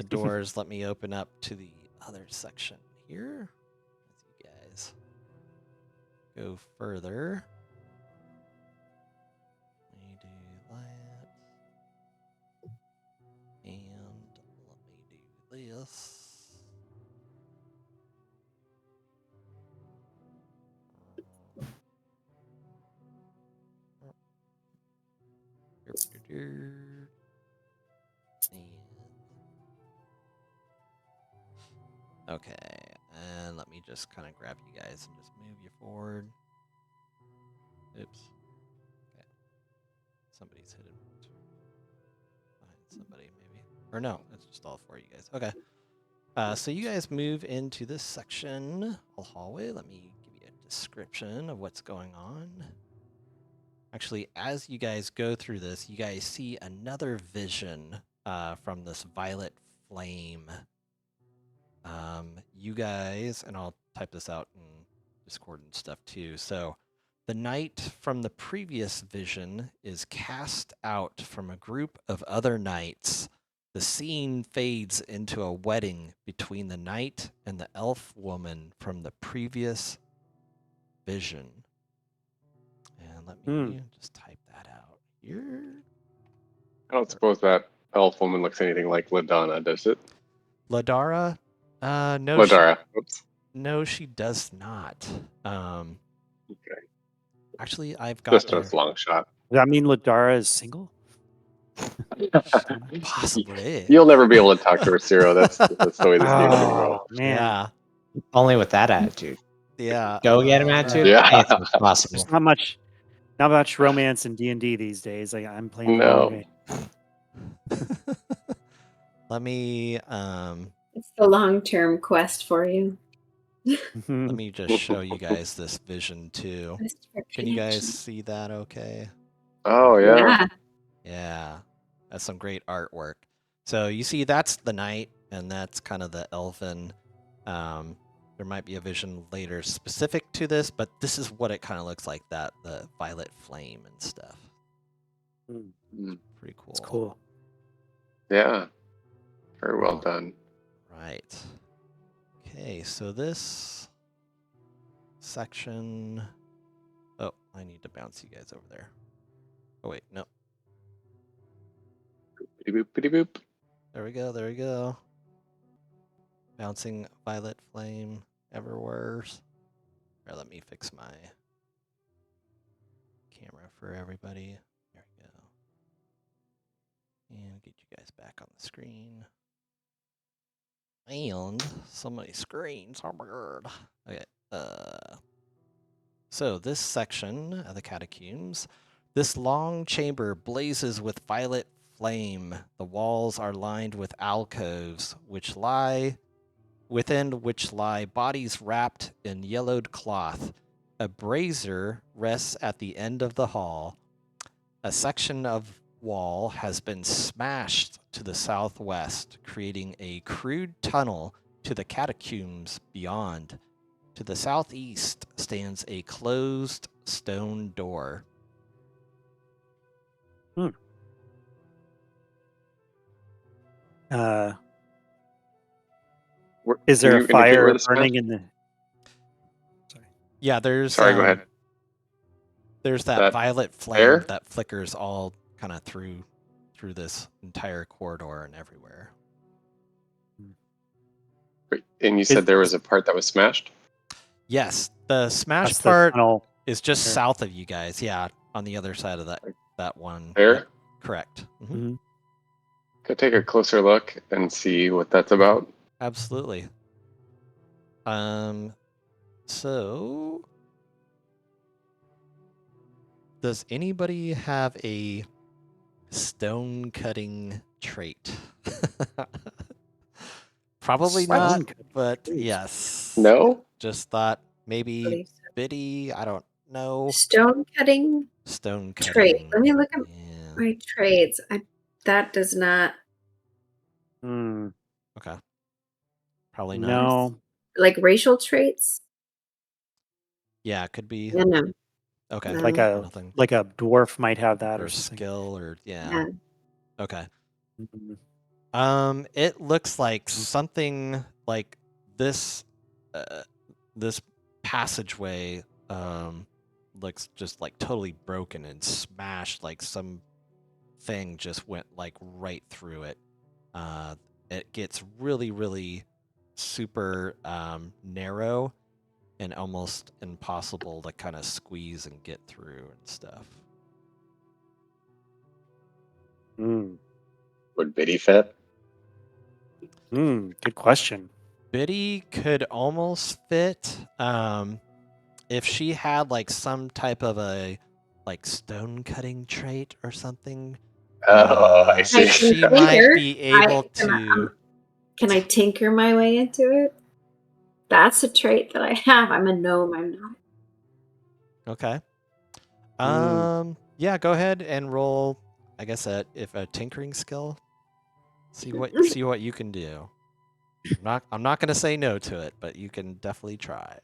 Speaker 1: doors. Let me open up to the other section here. As you guys go further. Let me do that. And let me do this. Okay, and let me just kind of grab you guys and just move you forward. Oops. Okay. Somebody's hidden behind somebody, maybe. Or no, it's just all four of you guys. Okay. So you guys move into this section, a hallway. Let me give you a description of what's going on. Actually, as you guys go through this, you guys see another vision from this violet flame. You guys, and I'll type this out in Discord and stuff too. So the knight from the previous vision is cast out from a group of other knights. The scene fades into a wedding between the knight and the elf woman from the previous vision. And let me just type that out here.
Speaker 5: I don't suppose that elf woman looks anything like LaDonna, does it?
Speaker 1: Ladara? No,
Speaker 5: Ladara. Oops.
Speaker 1: no, she does not.
Speaker 5: Okay.
Speaker 1: Actually, I've got
Speaker 5: Just
Speaker 1: her.
Speaker 5: a long shot.
Speaker 3: Does that mean Ladara is single?
Speaker 1: Possibly.
Speaker 5: You'll never be able to talk to her, Ciro. That's the way this game's gonna go.
Speaker 3: Oh man,
Speaker 1: Yeah.
Speaker 6: Only with that attitude.
Speaker 1: Yeah.
Speaker 6: Go get him attitude.
Speaker 5: Yeah.
Speaker 6: Anything's possible.
Speaker 3: there's not much romance in D&D these days. I'm playing the
Speaker 5: No.
Speaker 3: long game.
Speaker 1: Let me
Speaker 2: It's the long-term quest for you.
Speaker 1: let me just show you guys this vision too.
Speaker 2: Quest for
Speaker 1: Can you guys
Speaker 2: connection.
Speaker 1: see that okay?
Speaker 5: Oh yeah.
Speaker 2: Yeah.
Speaker 1: Yeah. That's some great artwork. So you see that's the knight and that's kind of the elfin. There might be a vision later specific to this, but this is what it kind of looks like, that the violet flame and stuff.
Speaker 5: Mm.
Speaker 1: Pretty cool.
Speaker 3: It's cool.
Speaker 5: Yeah. Very well
Speaker 1: Cool.
Speaker 5: done.
Speaker 1: Right. Okay, so this section. Oh, I need to bounce you guys over there. Oh wait, no.
Speaker 5: Bitty boop, bitty boop.
Speaker 1: There we go. There we go. Bouncing violet flame everywhere. Here, let me fix my camera for everybody. There we go. And get you guys back on the screen. And so many screens. Oh my god. Okay. So this section of the Catacombs, this long chamber blazes with violet flame. The walls are lined with alcoves, within which lie bodies wrapped in yellowed cloth. A brazier rests at the end of the hall. A section of wall has been smashed to the southwest, creating a crude tunnel to the catacombs beyond. To the southeast stands a closed stone door.
Speaker 3: Is
Speaker 5: Can
Speaker 3: there
Speaker 5: you
Speaker 3: a
Speaker 5: indicate where
Speaker 3: fire
Speaker 5: this is?
Speaker 3: burning in the? Sorry.
Speaker 1: Yeah, there's
Speaker 5: Sorry, go ahead.
Speaker 1: There's that
Speaker 5: That
Speaker 1: violet flame
Speaker 5: there?
Speaker 1: that flickers all kind of through this entire corridor and everywhere.
Speaker 5: Wait, and you
Speaker 3: Is-
Speaker 5: said there was a part that was smashed?
Speaker 1: Yes, the smash
Speaker 3: That's the
Speaker 1: part
Speaker 3: tunnel.
Speaker 1: is just
Speaker 3: there.
Speaker 1: south of you guys. Yeah, on the other side of that one.
Speaker 5: There?
Speaker 1: Yep, correct. Mhm.
Speaker 5: Go take a closer look and see what that's about.
Speaker 1: Absolutely. So does anybody have a stone cutting trait? Probably
Speaker 3: Stone
Speaker 1: not,
Speaker 3: cutting
Speaker 1: but
Speaker 3: trait.
Speaker 1: yes.
Speaker 5: No?
Speaker 1: Just thought maybe
Speaker 2: Believe so.
Speaker 1: Biddy, I don't know.
Speaker 2: Stone cutting
Speaker 1: Stone cutting.
Speaker 2: trait. Let me look at
Speaker 1: Yeah.
Speaker 2: my trades. That does not
Speaker 3: Hmm.
Speaker 1: Okay. Probably not.
Speaker 3: No.
Speaker 2: like racial traits.
Speaker 1: Yeah, it could be.
Speaker 2: No.
Speaker 1: Okay.
Speaker 2: No.
Speaker 3: Like a
Speaker 1: Nothing.
Speaker 3: like a dwarf might have that
Speaker 1: Or
Speaker 3: or something.
Speaker 1: skill or yeah.
Speaker 2: Yeah.
Speaker 1: Okay.
Speaker 3: Mhm.
Speaker 1: It looks like something like this this passageway looks just like totally broken and smashed, like some thing just went like right through it. It gets really, really super narrow and almost impossible to kind of squeeze and get through and stuff.
Speaker 3: Mm.
Speaker 5: Would Biddy fit?
Speaker 3: Good question.
Speaker 1: Biddy could almost fit if she had like some type of a like stone cutting trait or something.
Speaker 5: Oh, I
Speaker 2: I
Speaker 5: see.
Speaker 2: can
Speaker 1: She
Speaker 2: tinker.
Speaker 1: might be able
Speaker 2: can
Speaker 1: to.
Speaker 2: can I tinker my way into it? That's a trait that I have. I'm a gnome. I'm not.
Speaker 1: Okay.
Speaker 3: Mm.
Speaker 1: Yeah, go ahead and roll. I guess a tinkering skill. See what you can do. I'm not gonna say no to it, but you can definitely try.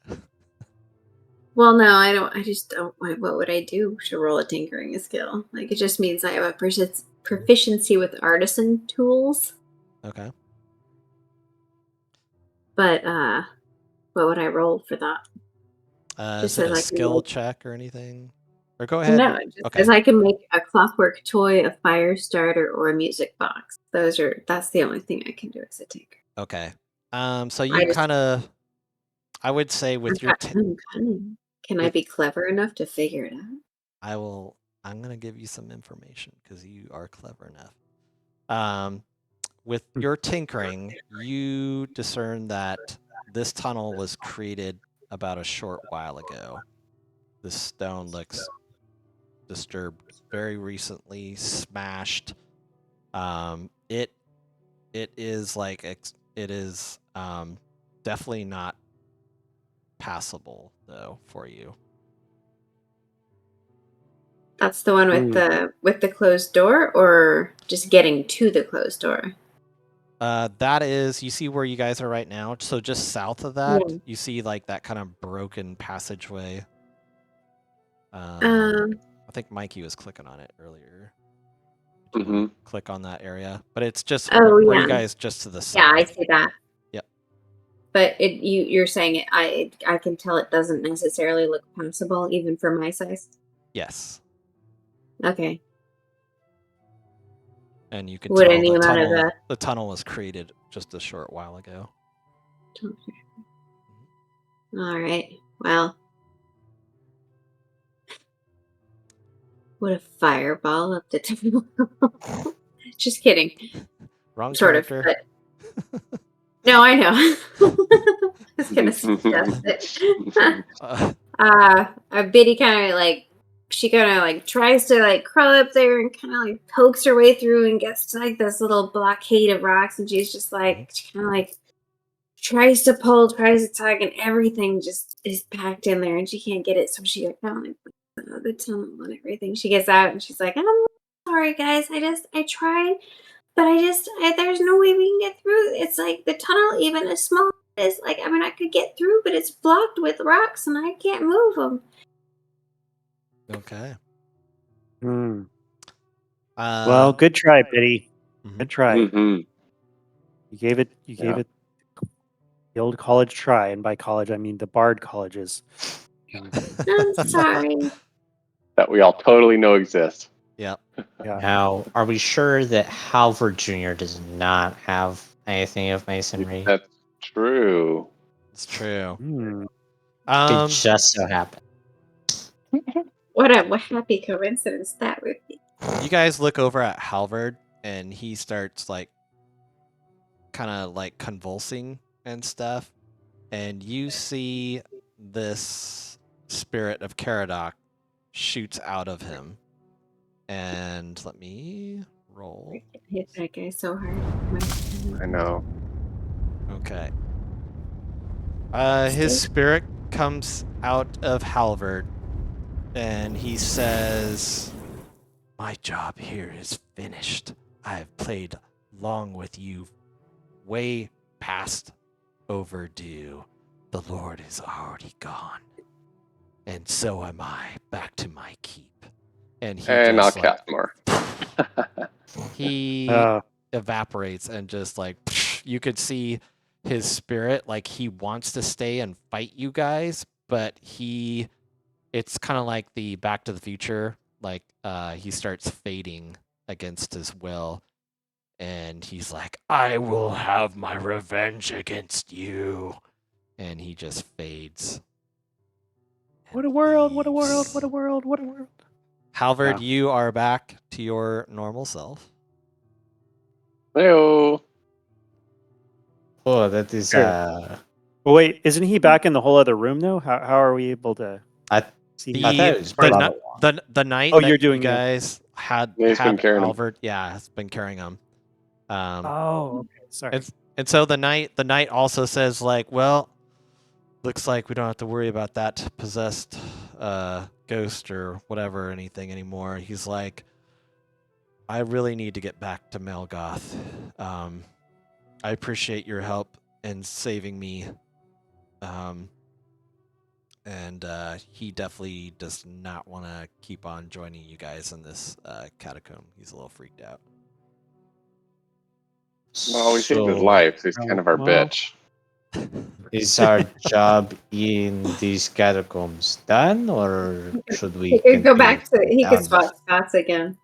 Speaker 2: Well, no, I don't. I just don't. What would I do to roll a tinkering skill? Like, it just means I have a proficiency with artisan tools.
Speaker 1: Okay.
Speaker 2: But what would I roll for that?
Speaker 1: Is
Speaker 2: Just
Speaker 1: it
Speaker 2: as
Speaker 1: a
Speaker 2: I can
Speaker 1: skill
Speaker 2: make,
Speaker 1: check or anything? Or go ahead.
Speaker 2: no, just
Speaker 1: Okay.
Speaker 2: as I can make a clockwork toy, a fire starter, or a music box. That's the only thing I can do as a tinker.
Speaker 1: Okay. So
Speaker 2: I
Speaker 1: you
Speaker 2: just
Speaker 1: kind of, I would say with your
Speaker 2: I'm cunning. Can I
Speaker 1: with
Speaker 2: be clever enough to figure it out?
Speaker 1: I'm gonna give you some information because you are clever enough. With your tinkering, you discern that this tunnel was created about a short while ago. This stone looks disturbed very recently, smashed. It is like it is definitely not passable though for you.
Speaker 2: That's the one with the closed door, or just getting to the closed door.
Speaker 1: That is, you see where you guys are right now. So just south of that,
Speaker 2: Yeah.
Speaker 1: you see like that kind of broken passageway.
Speaker 2: Um.
Speaker 1: I think Mikey was clicking on it earlier.
Speaker 5: Mm-hmm.
Speaker 1: Click on that area, but it's just
Speaker 2: Oh
Speaker 1: where you
Speaker 2: yeah.
Speaker 1: guys just to the south.
Speaker 2: Yeah, I see that.
Speaker 1: Yep.
Speaker 2: But you're saying it. I can tell it doesn't necessarily look passable even for my size.
Speaker 1: Yes,
Speaker 2: Okay.
Speaker 1: and you can
Speaker 2: Would
Speaker 1: tell
Speaker 2: any amount of
Speaker 1: the tunnel was created just a short while ago.
Speaker 2: All right. Well, what a fireball up the tunnel. Just kidding.
Speaker 1: Wrong
Speaker 2: Sort of.
Speaker 1: character.
Speaker 2: But no, I know. I was gonna suggest it. Biddy kind of like she kind of like tries to like crawl up there and kind of like pokes her way through and gets to like this little blockade of rocks, and she's just like she kind of like tries to pull, tries to tug, and everything just is packed in there, and she can't get it. So she like kind of like the tunnel and everything. She gets out and she's like, "I'm sorry, guys. I tried, but there's no way we can get through. It's like the tunnel, even as small as like I mean, I could get through, but it's blocked with rocks, and I can't move them."
Speaker 1: Okay.
Speaker 3: Mm.
Speaker 1: Uh,
Speaker 3: Well, good try, Biddy.
Speaker 1: Mhm.
Speaker 3: Good try.
Speaker 5: Mm-hmm.
Speaker 3: You gave it the old college try, and by college I mean the Bard colleges.
Speaker 2: I'm sorry.
Speaker 5: That we all totally know exist.
Speaker 1: Yep.
Speaker 3: Yeah.
Speaker 6: Now, are we sure that Halvard Jr. does not have anything of masonry?
Speaker 5: That's true.
Speaker 1: It's true.
Speaker 3: Mm.
Speaker 6: It just so happened.
Speaker 2: What a happy coincidence that would be.
Speaker 1: You guys look over at Halvard, and he starts like kind of like convulsing and stuff, and you see this spirit of Caradoc shoots out of him. And let me roll.
Speaker 2: I hit that guy so hard.
Speaker 5: I know.
Speaker 1: Okay. His spirit comes out of Halvard, and he says, "My job here is finished. I have played long with you, way past overdue. The Lord is already gone, and so am I. Back to my keep." And he
Speaker 5: And I'll
Speaker 1: just like
Speaker 5: cast more.
Speaker 1: he evaporates, and just like you could see his spirit, like he wants to stay and fight you guys, but it's kind of like the Back to the Future, like he starts fading against his will, and he's like, "I will have my revenge against you," and he just fades.
Speaker 3: What a world! What a world! What a world! What a world!
Speaker 1: Halvard,
Speaker 3: Yeah.
Speaker 1: you are back to your normal self.
Speaker 5: Heyo.
Speaker 6: Oh, that is
Speaker 3: Sure. Well, wait, isn't he back in the whole other room though? How are we able to
Speaker 6: I
Speaker 3: see?
Speaker 1: The
Speaker 6: thought it was part of
Speaker 1: the night
Speaker 3: Oh,
Speaker 1: that
Speaker 3: you're
Speaker 1: you
Speaker 3: doing it.
Speaker 1: guys had
Speaker 5: Yeah, he's been carrying him.
Speaker 1: Albert, has been carrying him.
Speaker 3: Oh, okay. Sorry.
Speaker 1: And so the night also says like, well, looks like we don't have to worry about that possessed ghost or whatever anything anymore. He's like, I really need to get back to Melgoth. I appreciate your help in saving me. And he definitely does not want to keep on joining you guys in this catacomb. He's a little freaked out.
Speaker 5: Well, we saved his
Speaker 6: So,
Speaker 5: life. So he's
Speaker 3: Oh,
Speaker 5: kind of our
Speaker 3: well.
Speaker 5: bitch.
Speaker 6: is our job in these catacombs done, or should we
Speaker 2: He could go
Speaker 6: continue
Speaker 2: back to. He could
Speaker 6: down
Speaker 2: spot spots again.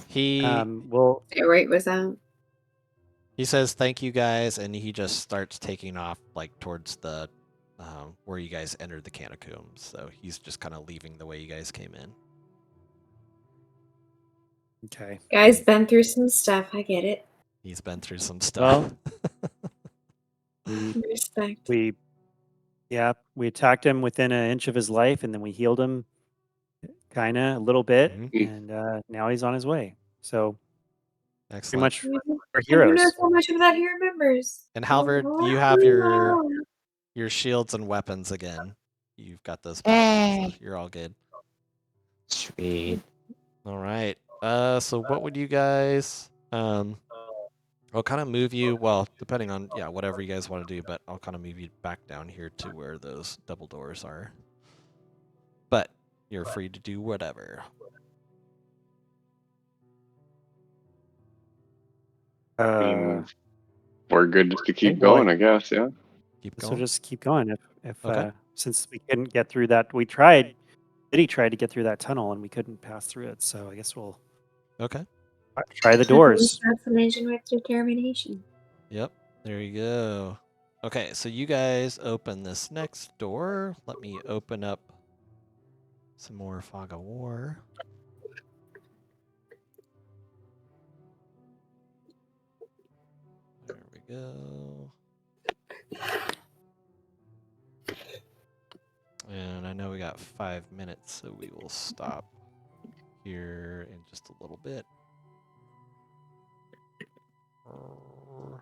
Speaker 1: He
Speaker 3: Well,
Speaker 2: Yeah, right was out.
Speaker 1: he says thank you guys, and he just starts taking off like towards the where you guys entered the catacombs. So he's just kind of leaving the way you guys came in.
Speaker 3: okay.
Speaker 2: Guy's been through some stuff. I get it.
Speaker 1: He's been through some stuff.
Speaker 2: Respect.
Speaker 3: We attacked him within an inch of his life, and then we healed him, kind of a little bit,
Speaker 1: Mhm.
Speaker 3: and now he's on his way. So pretty
Speaker 1: Excellent.
Speaker 3: much we're
Speaker 2: I do know
Speaker 3: heroes.
Speaker 2: so much of that he remembers.
Speaker 1: And Halvard, you have your shields and weapons again. You've got those back. So you're all good.
Speaker 6: Sweet.
Speaker 1: All right. So what would you guys I'll kind of move you, well, depending on whatever you guys want to do, but I'll kind of move you back down here to where those double doors are. But you're free to do whatever.
Speaker 5: I mean, we're good to keep
Speaker 3: Okay, well,
Speaker 5: going, I guess. Yeah.
Speaker 1: Keep
Speaker 3: so
Speaker 1: going.
Speaker 3: just keep going. If
Speaker 1: Okay.
Speaker 3: Since we couldn't get through that, we tried. Diddy tried to get through that tunnel, and we couldn't pass through it. So I guess we'll
Speaker 1: Okay.
Speaker 3: try the doors.
Speaker 2: Transformation with determination.
Speaker 1: Yep. There you go. Okay, so you guys open this next door. Let me open up some more Fog of War. There we go. And I know we got 5 minutes, so we will stop here in just a little bit. I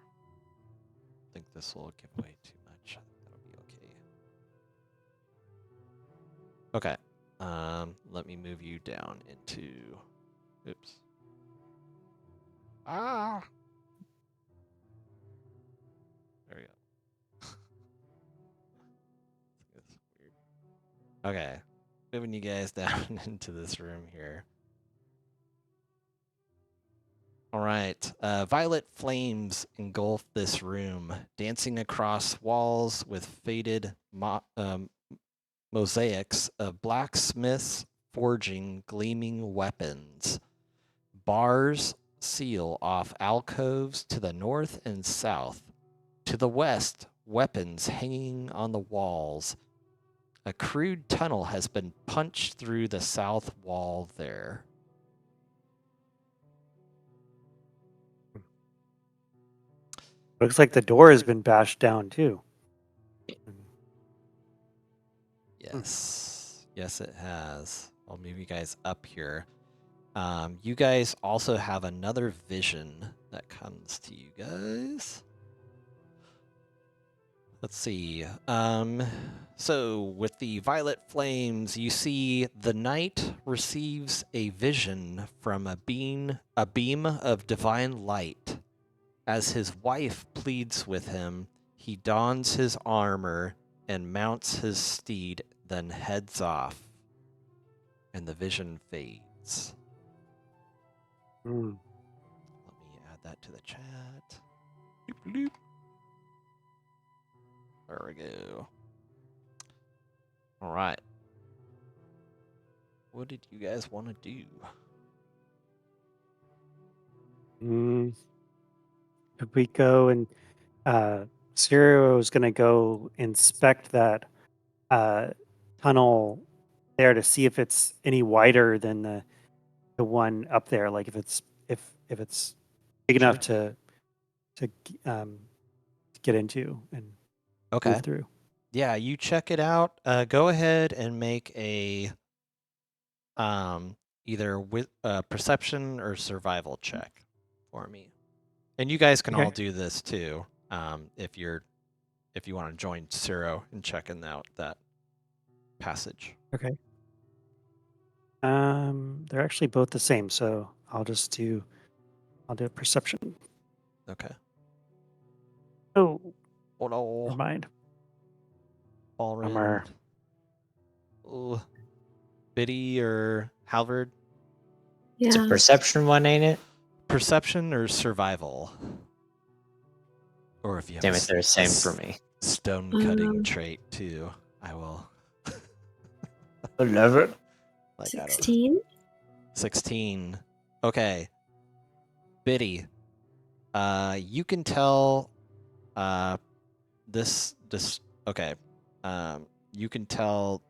Speaker 1: think this will give away too much. That'll be okay. Okay. Let me move you down into. Oops. Ah. There we go. It's weird. Okay. Moving you guys down into this room here. All right. Violet flames engulf this room, dancing across walls with faded mosaics of blacksmiths forging gleaming weapons. Bars seal off alcoves to the north and south. To the west, weapons hanging on the walls. A crude tunnel has been punched through the south wall there.
Speaker 3: Looks like the door has been bashed down too.
Speaker 1: Yes. Yes, it has. I'll move you guys up here. You guys also have another vision that comes to you guys. Let's see. So with the violet flames, you see the knight receives a vision from a beam of divine light. As his wife pleads with him, he dons his armor and mounts his steed, then heads off. And the vision fades.
Speaker 3: Mm.
Speaker 1: Let me add that to the chat. Doop, doop. There we go. All right. What did you guys want to do?
Speaker 3: If we go and Ciro is going to go inspect that tunnel there to see if it's any wider than the one up there. Like if it's big enough to get into and
Speaker 1: Okay.
Speaker 3: move through.
Speaker 1: Yeah, you check it out. Go ahead and make a either with perception or survival check for me. And you guys can all
Speaker 3: Okay.
Speaker 1: do this too. If you want to join Ciro in checking out that passage.
Speaker 3: Okay. They're actually both the same, so I'll do a perception.
Speaker 1: Okay.
Speaker 3: Oh,
Speaker 1: Oh
Speaker 3: never
Speaker 1: no.
Speaker 3: mind.
Speaker 1: Ballroom. Biddy or Halvard?
Speaker 6: It's a
Speaker 2: Yeah.
Speaker 6: perception one, ain't it?
Speaker 1: Perception or survival? Or if you have
Speaker 6: Damn it, they're the same for me.
Speaker 1: stone cutting trait too, I will.
Speaker 6: 11.
Speaker 1: Like, I don't know.
Speaker 2: 16.
Speaker 1: 16. Okay. Biddy, you can tell this okay. You can tell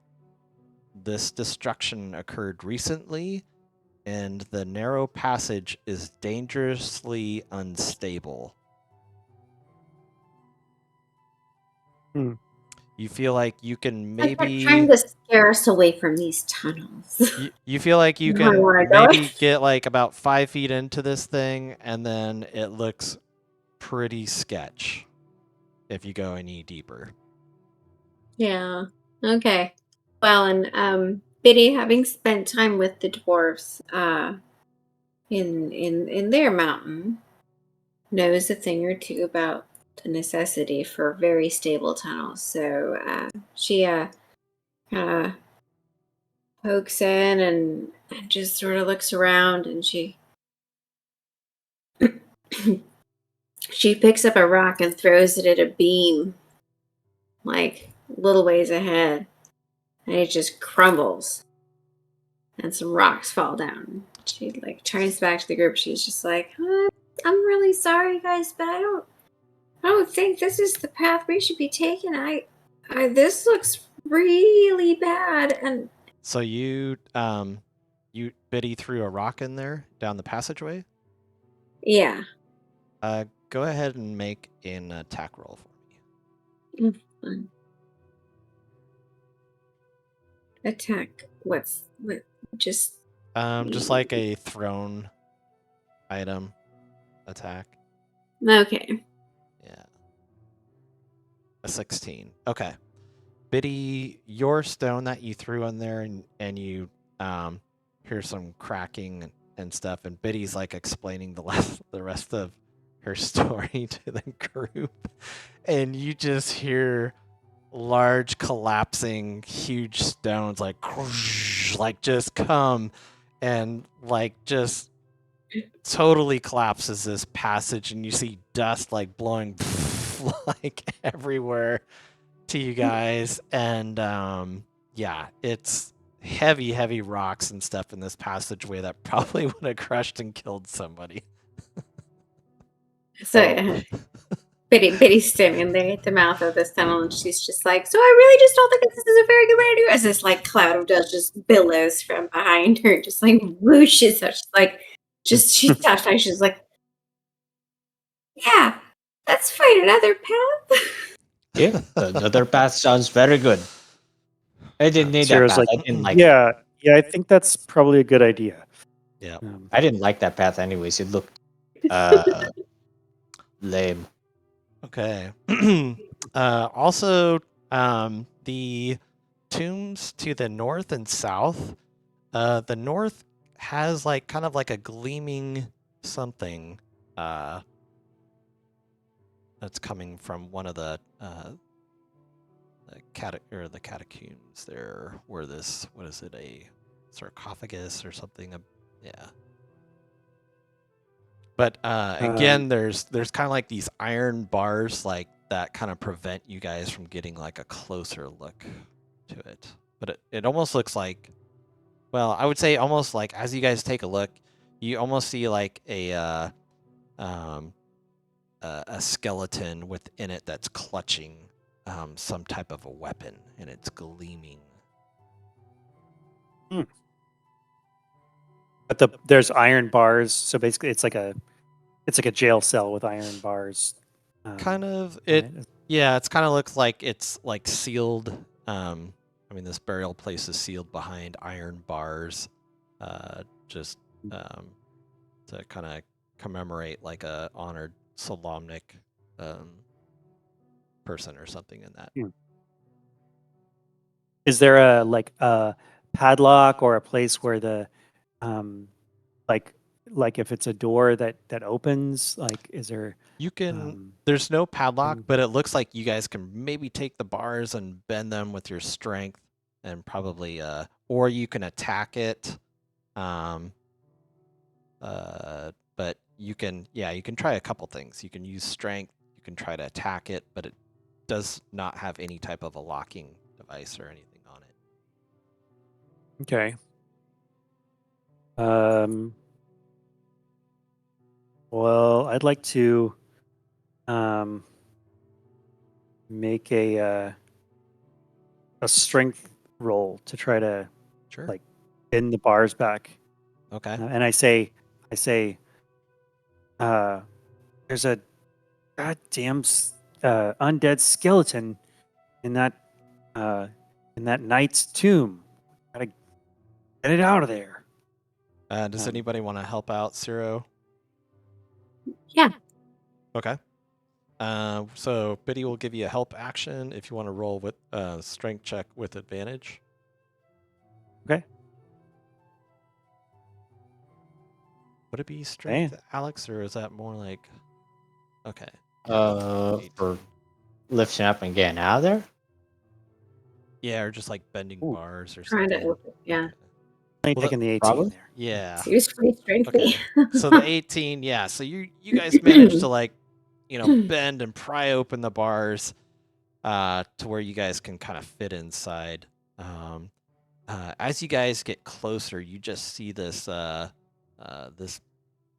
Speaker 1: this destruction occurred recently and the narrow passage is dangerously unstable.
Speaker 3: Hmm.
Speaker 1: You feel like you can
Speaker 2: Like they're
Speaker 1: maybe
Speaker 2: trying to scare us away from these tunnels.
Speaker 1: you feel like you
Speaker 2: I
Speaker 1: can
Speaker 2: wanna go.
Speaker 1: maybe get like about 5 feet into this thing and then it looks pretty sketch if you go any deeper.
Speaker 2: Yeah. Okay. Well, and Biddy, having spent time with the dwarves in their mountain, knows a thing or two about the necessity for very stable tunnels. So she kind of pokes in and just sort of looks around, and she she picks up a rock and throws it at a beam, like little ways ahead, and it just crumbles, and some rocks fall down. She like turns back to the group. She's just like, "I'm really sorry, guys, but I don't think this is the path we should be taking. This looks really bad." And
Speaker 1: So you Biddy threw a rock in there down the passageway?
Speaker 2: yeah,
Speaker 1: Go ahead and make an attack roll for me.
Speaker 2: fine. Attack. What? Just
Speaker 1: Just like a thrown item attack.
Speaker 2: okay.
Speaker 1: Yeah. A 16. Okay. Biddy, your stone that you threw in there and you hear some cracking and stuff, and Biddy's like explaining the rest of her story to the group, and you just hear large collapsing huge stones like just come and like just totally collapses this passage, and you see dust like blowing like everywhere to you guys, and yeah, it's heavy rocks and stuff in this passageway that probably would have crushed and killed somebody.
Speaker 2: So Biddy's standing there at the mouth of this tunnel, and she's just like, "So I really just don't think this is a very good way to do it." As this like cloud of dust just billows from behind her, just like whooshes. So she's like, she stops by. She's like, "Yeah, let's find another path."
Speaker 6: Yeah, the other path sounds very good. I didn't need that
Speaker 3: Sarah's
Speaker 6: path.
Speaker 3: like,
Speaker 6: I didn't like it.
Speaker 3: yeah, I think that's probably a good idea.
Speaker 1: Yeah.
Speaker 6: I didn't like that path anyways. It looked lame.
Speaker 1: Okay. Also, the tombs to the north and south. The north has like kind of like a gleaming something that's coming from one of the catacombs there, where this, what is it, a sarcophagus or something? Yeah. But again, there's kind of like these iron bars like that kind of prevent you guys from getting like a closer look to it. But it almost looks like, well, I would say almost like as you guys take a look, you almost see like a skeleton within it that's clutching some type of a weapon, and it's gleaming.
Speaker 3: But there's iron bars, so basically it's like a It's like a jail cell with iron bars.
Speaker 1: Kind of
Speaker 3: on
Speaker 1: it. Yeah, it's kind of looks like it's like sealed. I mean, this burial place is sealed behind iron bars, just to kind of commemorate like a honored Solamnic person or something in that.
Speaker 3: Is there a padlock or a place where the like if it's a door that opens, like is there
Speaker 1: You can there's no padlock, but it looks like you guys can maybe take the bars and bend them with your strength and probably or you can attack it. But you can try a couple things. You can use strength, you can try to attack it, but it does not have any type of a locking device or anything on it.
Speaker 3: Okay. Well, I'd like to make a strength roll to try to
Speaker 1: Sure.
Speaker 3: like bend the bars back.
Speaker 1: Okay.
Speaker 3: And I say, there's a goddamn undead skeleton in that knight's tomb. Gotta get it out of there.
Speaker 1: Does anybody want to help out, Ciro?
Speaker 2: Yeah.
Speaker 1: Okay. So Biddy will give you a help action if you want to roll with strength check with advantage.
Speaker 3: Okay.
Speaker 1: Would it be strength, Alex, or is that more like? Okay.
Speaker 6: For lifting up and getting out of there.
Speaker 1: Yeah, or just like bending bars or
Speaker 2: Trying
Speaker 1: something.
Speaker 2: to open. Yeah.
Speaker 3: I'm taking the 18
Speaker 6: probably.
Speaker 3: there.
Speaker 1: Yeah.
Speaker 2: Seems pretty strengthy.
Speaker 1: Okay. So the 18, yeah. So you guys managed to like, bend and pry open the bars to where you guys can kind of fit inside. As you guys get closer, you just see this this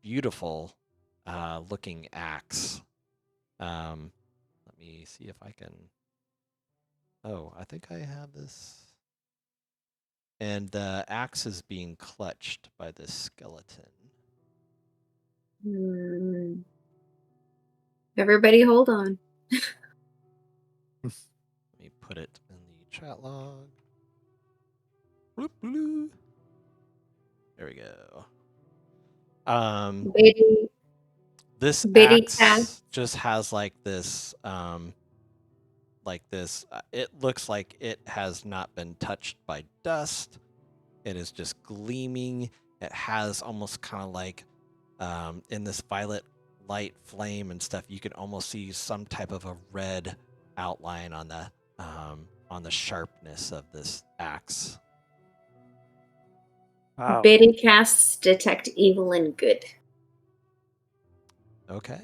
Speaker 1: beautiful looking axe. Let me see if I can. Oh, I think I have this. And the axe is being clutched by this skeleton.
Speaker 2: Everybody hold on.
Speaker 1: Let me put it in the chat log. Bloop, bloop. There we go. This axe just has like this it looks like it has not been touched by dust. It is just gleaming. It has almost kind of like in this violet light flame and stuff, you can almost see some type of a red outline on the sharpness of this axe.
Speaker 3: Wow.
Speaker 2: Biddy casts detect evil and good.
Speaker 1: Okay.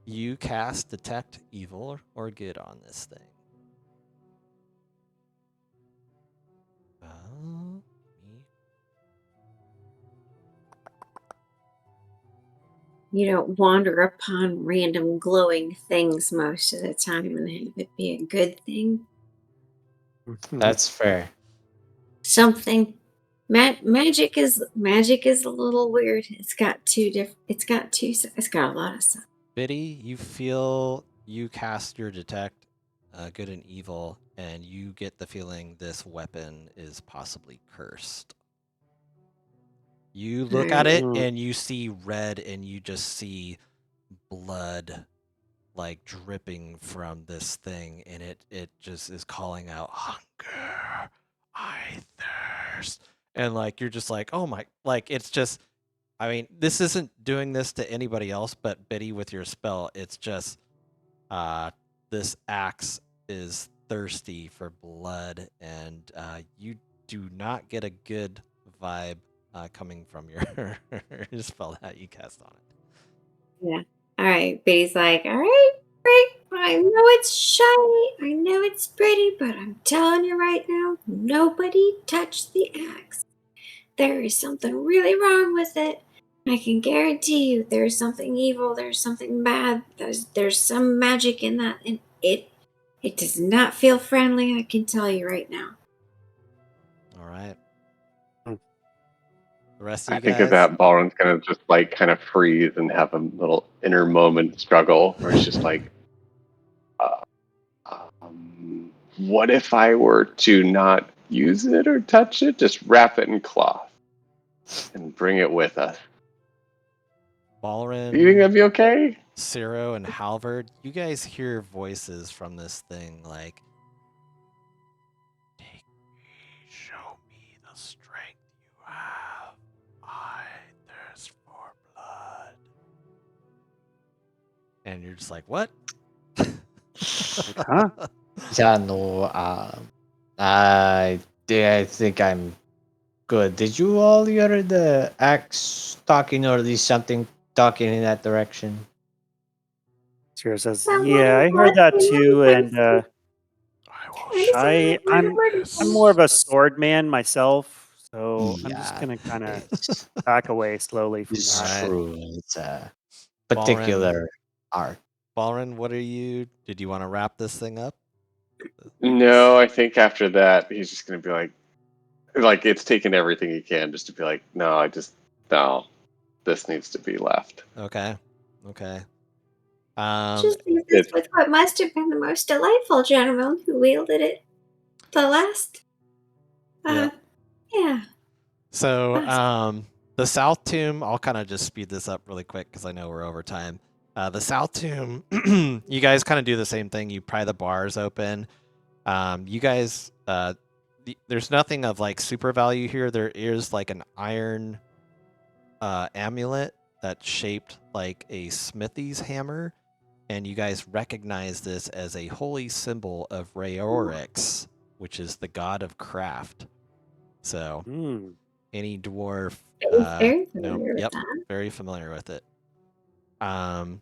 Speaker 1: You cast detect evil or good on this thing.
Speaker 2: You don't wander upon random glowing things most of the time and have it be a good thing.
Speaker 6: That's fair.
Speaker 2: Something magic is a little weird. It's got a lot of stuff.
Speaker 1: Biddy, you feel you cast your detect good and evil, and you get the feeling this weapon is possibly cursed. You look at it and you see red, and you just see blood like dripping from this thing, and it just is calling out hunger, I thirst, and like you're just like, oh my, like it's just, I mean, this isn't doing this to anybody else, but Biddy, with your spell, it's just this axe is thirsty for blood, and you do not get a good vibe coming from your spell that you cast on it.
Speaker 2: Yeah. All right. Biddy's like, all right, I know it's shiny, I know it's pretty, but I'm telling you right now, nobody touched the axe. There is something really wrong with it. I can guarantee you there's something evil, there's something bad, there's some magic in that, and it does not feel friendly, I can tell you right now.
Speaker 1: All right. The rest of
Speaker 5: I
Speaker 1: you
Speaker 5: think
Speaker 1: guys?
Speaker 5: of that, Balron's gonna just like kind of freeze and have a little inner moment struggle where it's just like, what if I were to not use it or touch it? Just wrap it in cloth and bring it with us.
Speaker 1: Balrin,
Speaker 5: Do you think that'd be okay?
Speaker 1: Ciro, and Halvard, you guys hear voices from this thing like, "Take me, show me the strength you have. I thirst for blood." And you're just like, what?
Speaker 3: Huh?
Speaker 6: Yeah, no. I think I'm good. Did you all hear the axe talking, or at least something talking in that direction?
Speaker 3: Ciro says,
Speaker 2: That
Speaker 3: "Yeah, I heard that too, and
Speaker 1: I will show you
Speaker 3: I'm more of a sword man myself, so I'm just
Speaker 6: Yeah,
Speaker 3: gonna kind of
Speaker 6: it's,
Speaker 3: back away slowly from
Speaker 6: it's
Speaker 3: that."
Speaker 1: Alright.
Speaker 6: true. It's a
Speaker 1: Balrin.
Speaker 6: particular art.
Speaker 1: Balrin, what are you? Did you want to wrap this thing up?
Speaker 5: No, I think after that he's just gonna be like it's taken everything he can just to be like, no, no, this needs to be left.
Speaker 1: Okay.
Speaker 2: just leaves us with what must have been the most delightful gentleman who wielded it the last.
Speaker 1: Yep.
Speaker 2: Yeah.
Speaker 1: So, the South Tomb, I'll kind of just speed this up really quick because I know we're over time. The South Tomb, you guys kind of do the same thing. You pry the bars open. You guys, there's nothing of like super value here. There is like an iron amulet that's shaped like a smithy's hammer, and you guys recognize this as a holy symbol of Raorix, which is the god of craft. So
Speaker 3: Hmm.
Speaker 1: any dwarf,
Speaker 2: Very
Speaker 1: no,
Speaker 2: familiar with
Speaker 1: yep,
Speaker 2: that.
Speaker 1: very familiar with it.
Speaker 3: Mhm.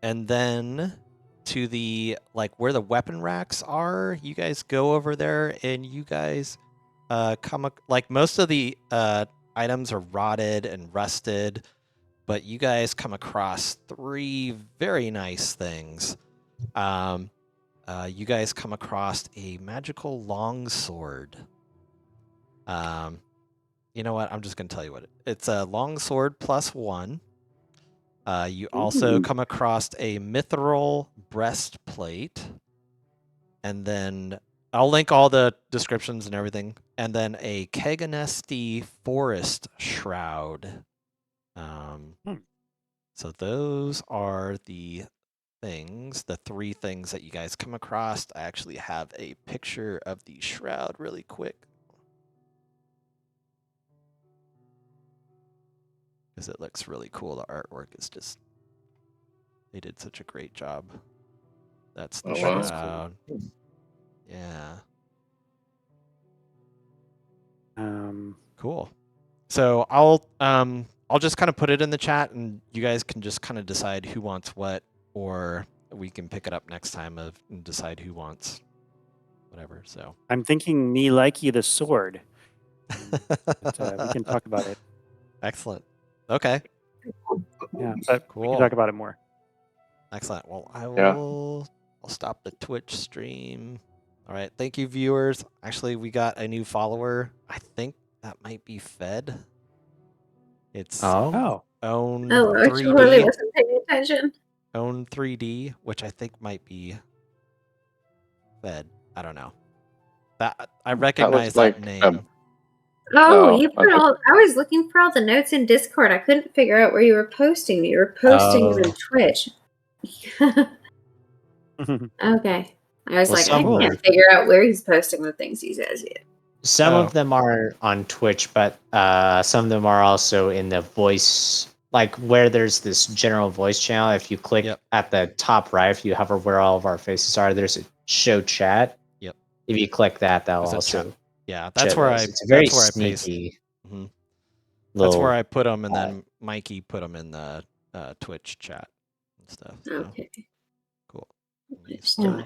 Speaker 1: And then to the like where the weapon racks are, you guys go over there, and you guys like most of the items are rotted and rusted, but you guys come across 3 very nice things. You guys come across a magical longsword. You know what? I'm just gonna tell you what it's a longsword +1. You also come across a mithril breastplate, and then I'll link all the descriptions and everything, and then a Keganesti forest shroud. So those are the things, the 3 things that you guys come across. I actually have a picture of the shroud really quick, because it looks really cool. The artwork is just, they did such a great job. That's the
Speaker 5: Oh, wow.
Speaker 1: shroud. Yeah. Cool. So I'll just kind of put it in the chat, and you guys can just kind of decide who wants what, or we can pick it up next time and decide who wants whatever. So
Speaker 3: I'm thinking me likey the sword. But, we can talk about it.
Speaker 1: Excellent. Okay.
Speaker 3: Yeah, but we can
Speaker 1: Cool.
Speaker 3: talk about it more.
Speaker 1: Excellent. Well,
Speaker 5: Yeah.
Speaker 1: I'll stop the Twitch stream. All right. Thank you, viewers. Actually, we got a new follower. I think that might be Fed. It's
Speaker 6: Oh,
Speaker 1: Own
Speaker 2: Oh, I totally
Speaker 1: 3D.
Speaker 2: wasn't paying attention.
Speaker 1: Own 3D, which I think might be Fed. I don't know. That I recognize that
Speaker 5: like,
Speaker 1: name.
Speaker 2: Oh,
Speaker 5: Oh,
Speaker 2: you put
Speaker 5: okay.
Speaker 2: all. I was looking for all the notes in Discord. I couldn't figure out where you were posting. You were posting them in Twitch. Okay. I was
Speaker 6: Well,
Speaker 2: like, I
Speaker 6: some
Speaker 2: can't figure out where he's posting the things he says yet.
Speaker 6: some
Speaker 1: Oh.
Speaker 6: of them are on Twitch, but some of them are also in the voice, like where there's this general voice channel. If you click
Speaker 1: Yep.
Speaker 6: at the top right, if you hover where all of our faces are, there's a show chat.
Speaker 1: Yep.
Speaker 6: If you click that, that'll
Speaker 1: There's a
Speaker 6: also
Speaker 1: chat. Yeah, that's
Speaker 6: show
Speaker 1: where
Speaker 6: those.
Speaker 1: I.
Speaker 6: It's a very
Speaker 1: That's where I paste.
Speaker 6: sneaky.
Speaker 1: Mhm.
Speaker 6: Little,
Speaker 1: That's where I put them, and then Mikey put them in the Twitch chat and stuff. So.
Speaker 2: Okay.
Speaker 1: Cool. Let me
Speaker 2: So,
Speaker 1: stop.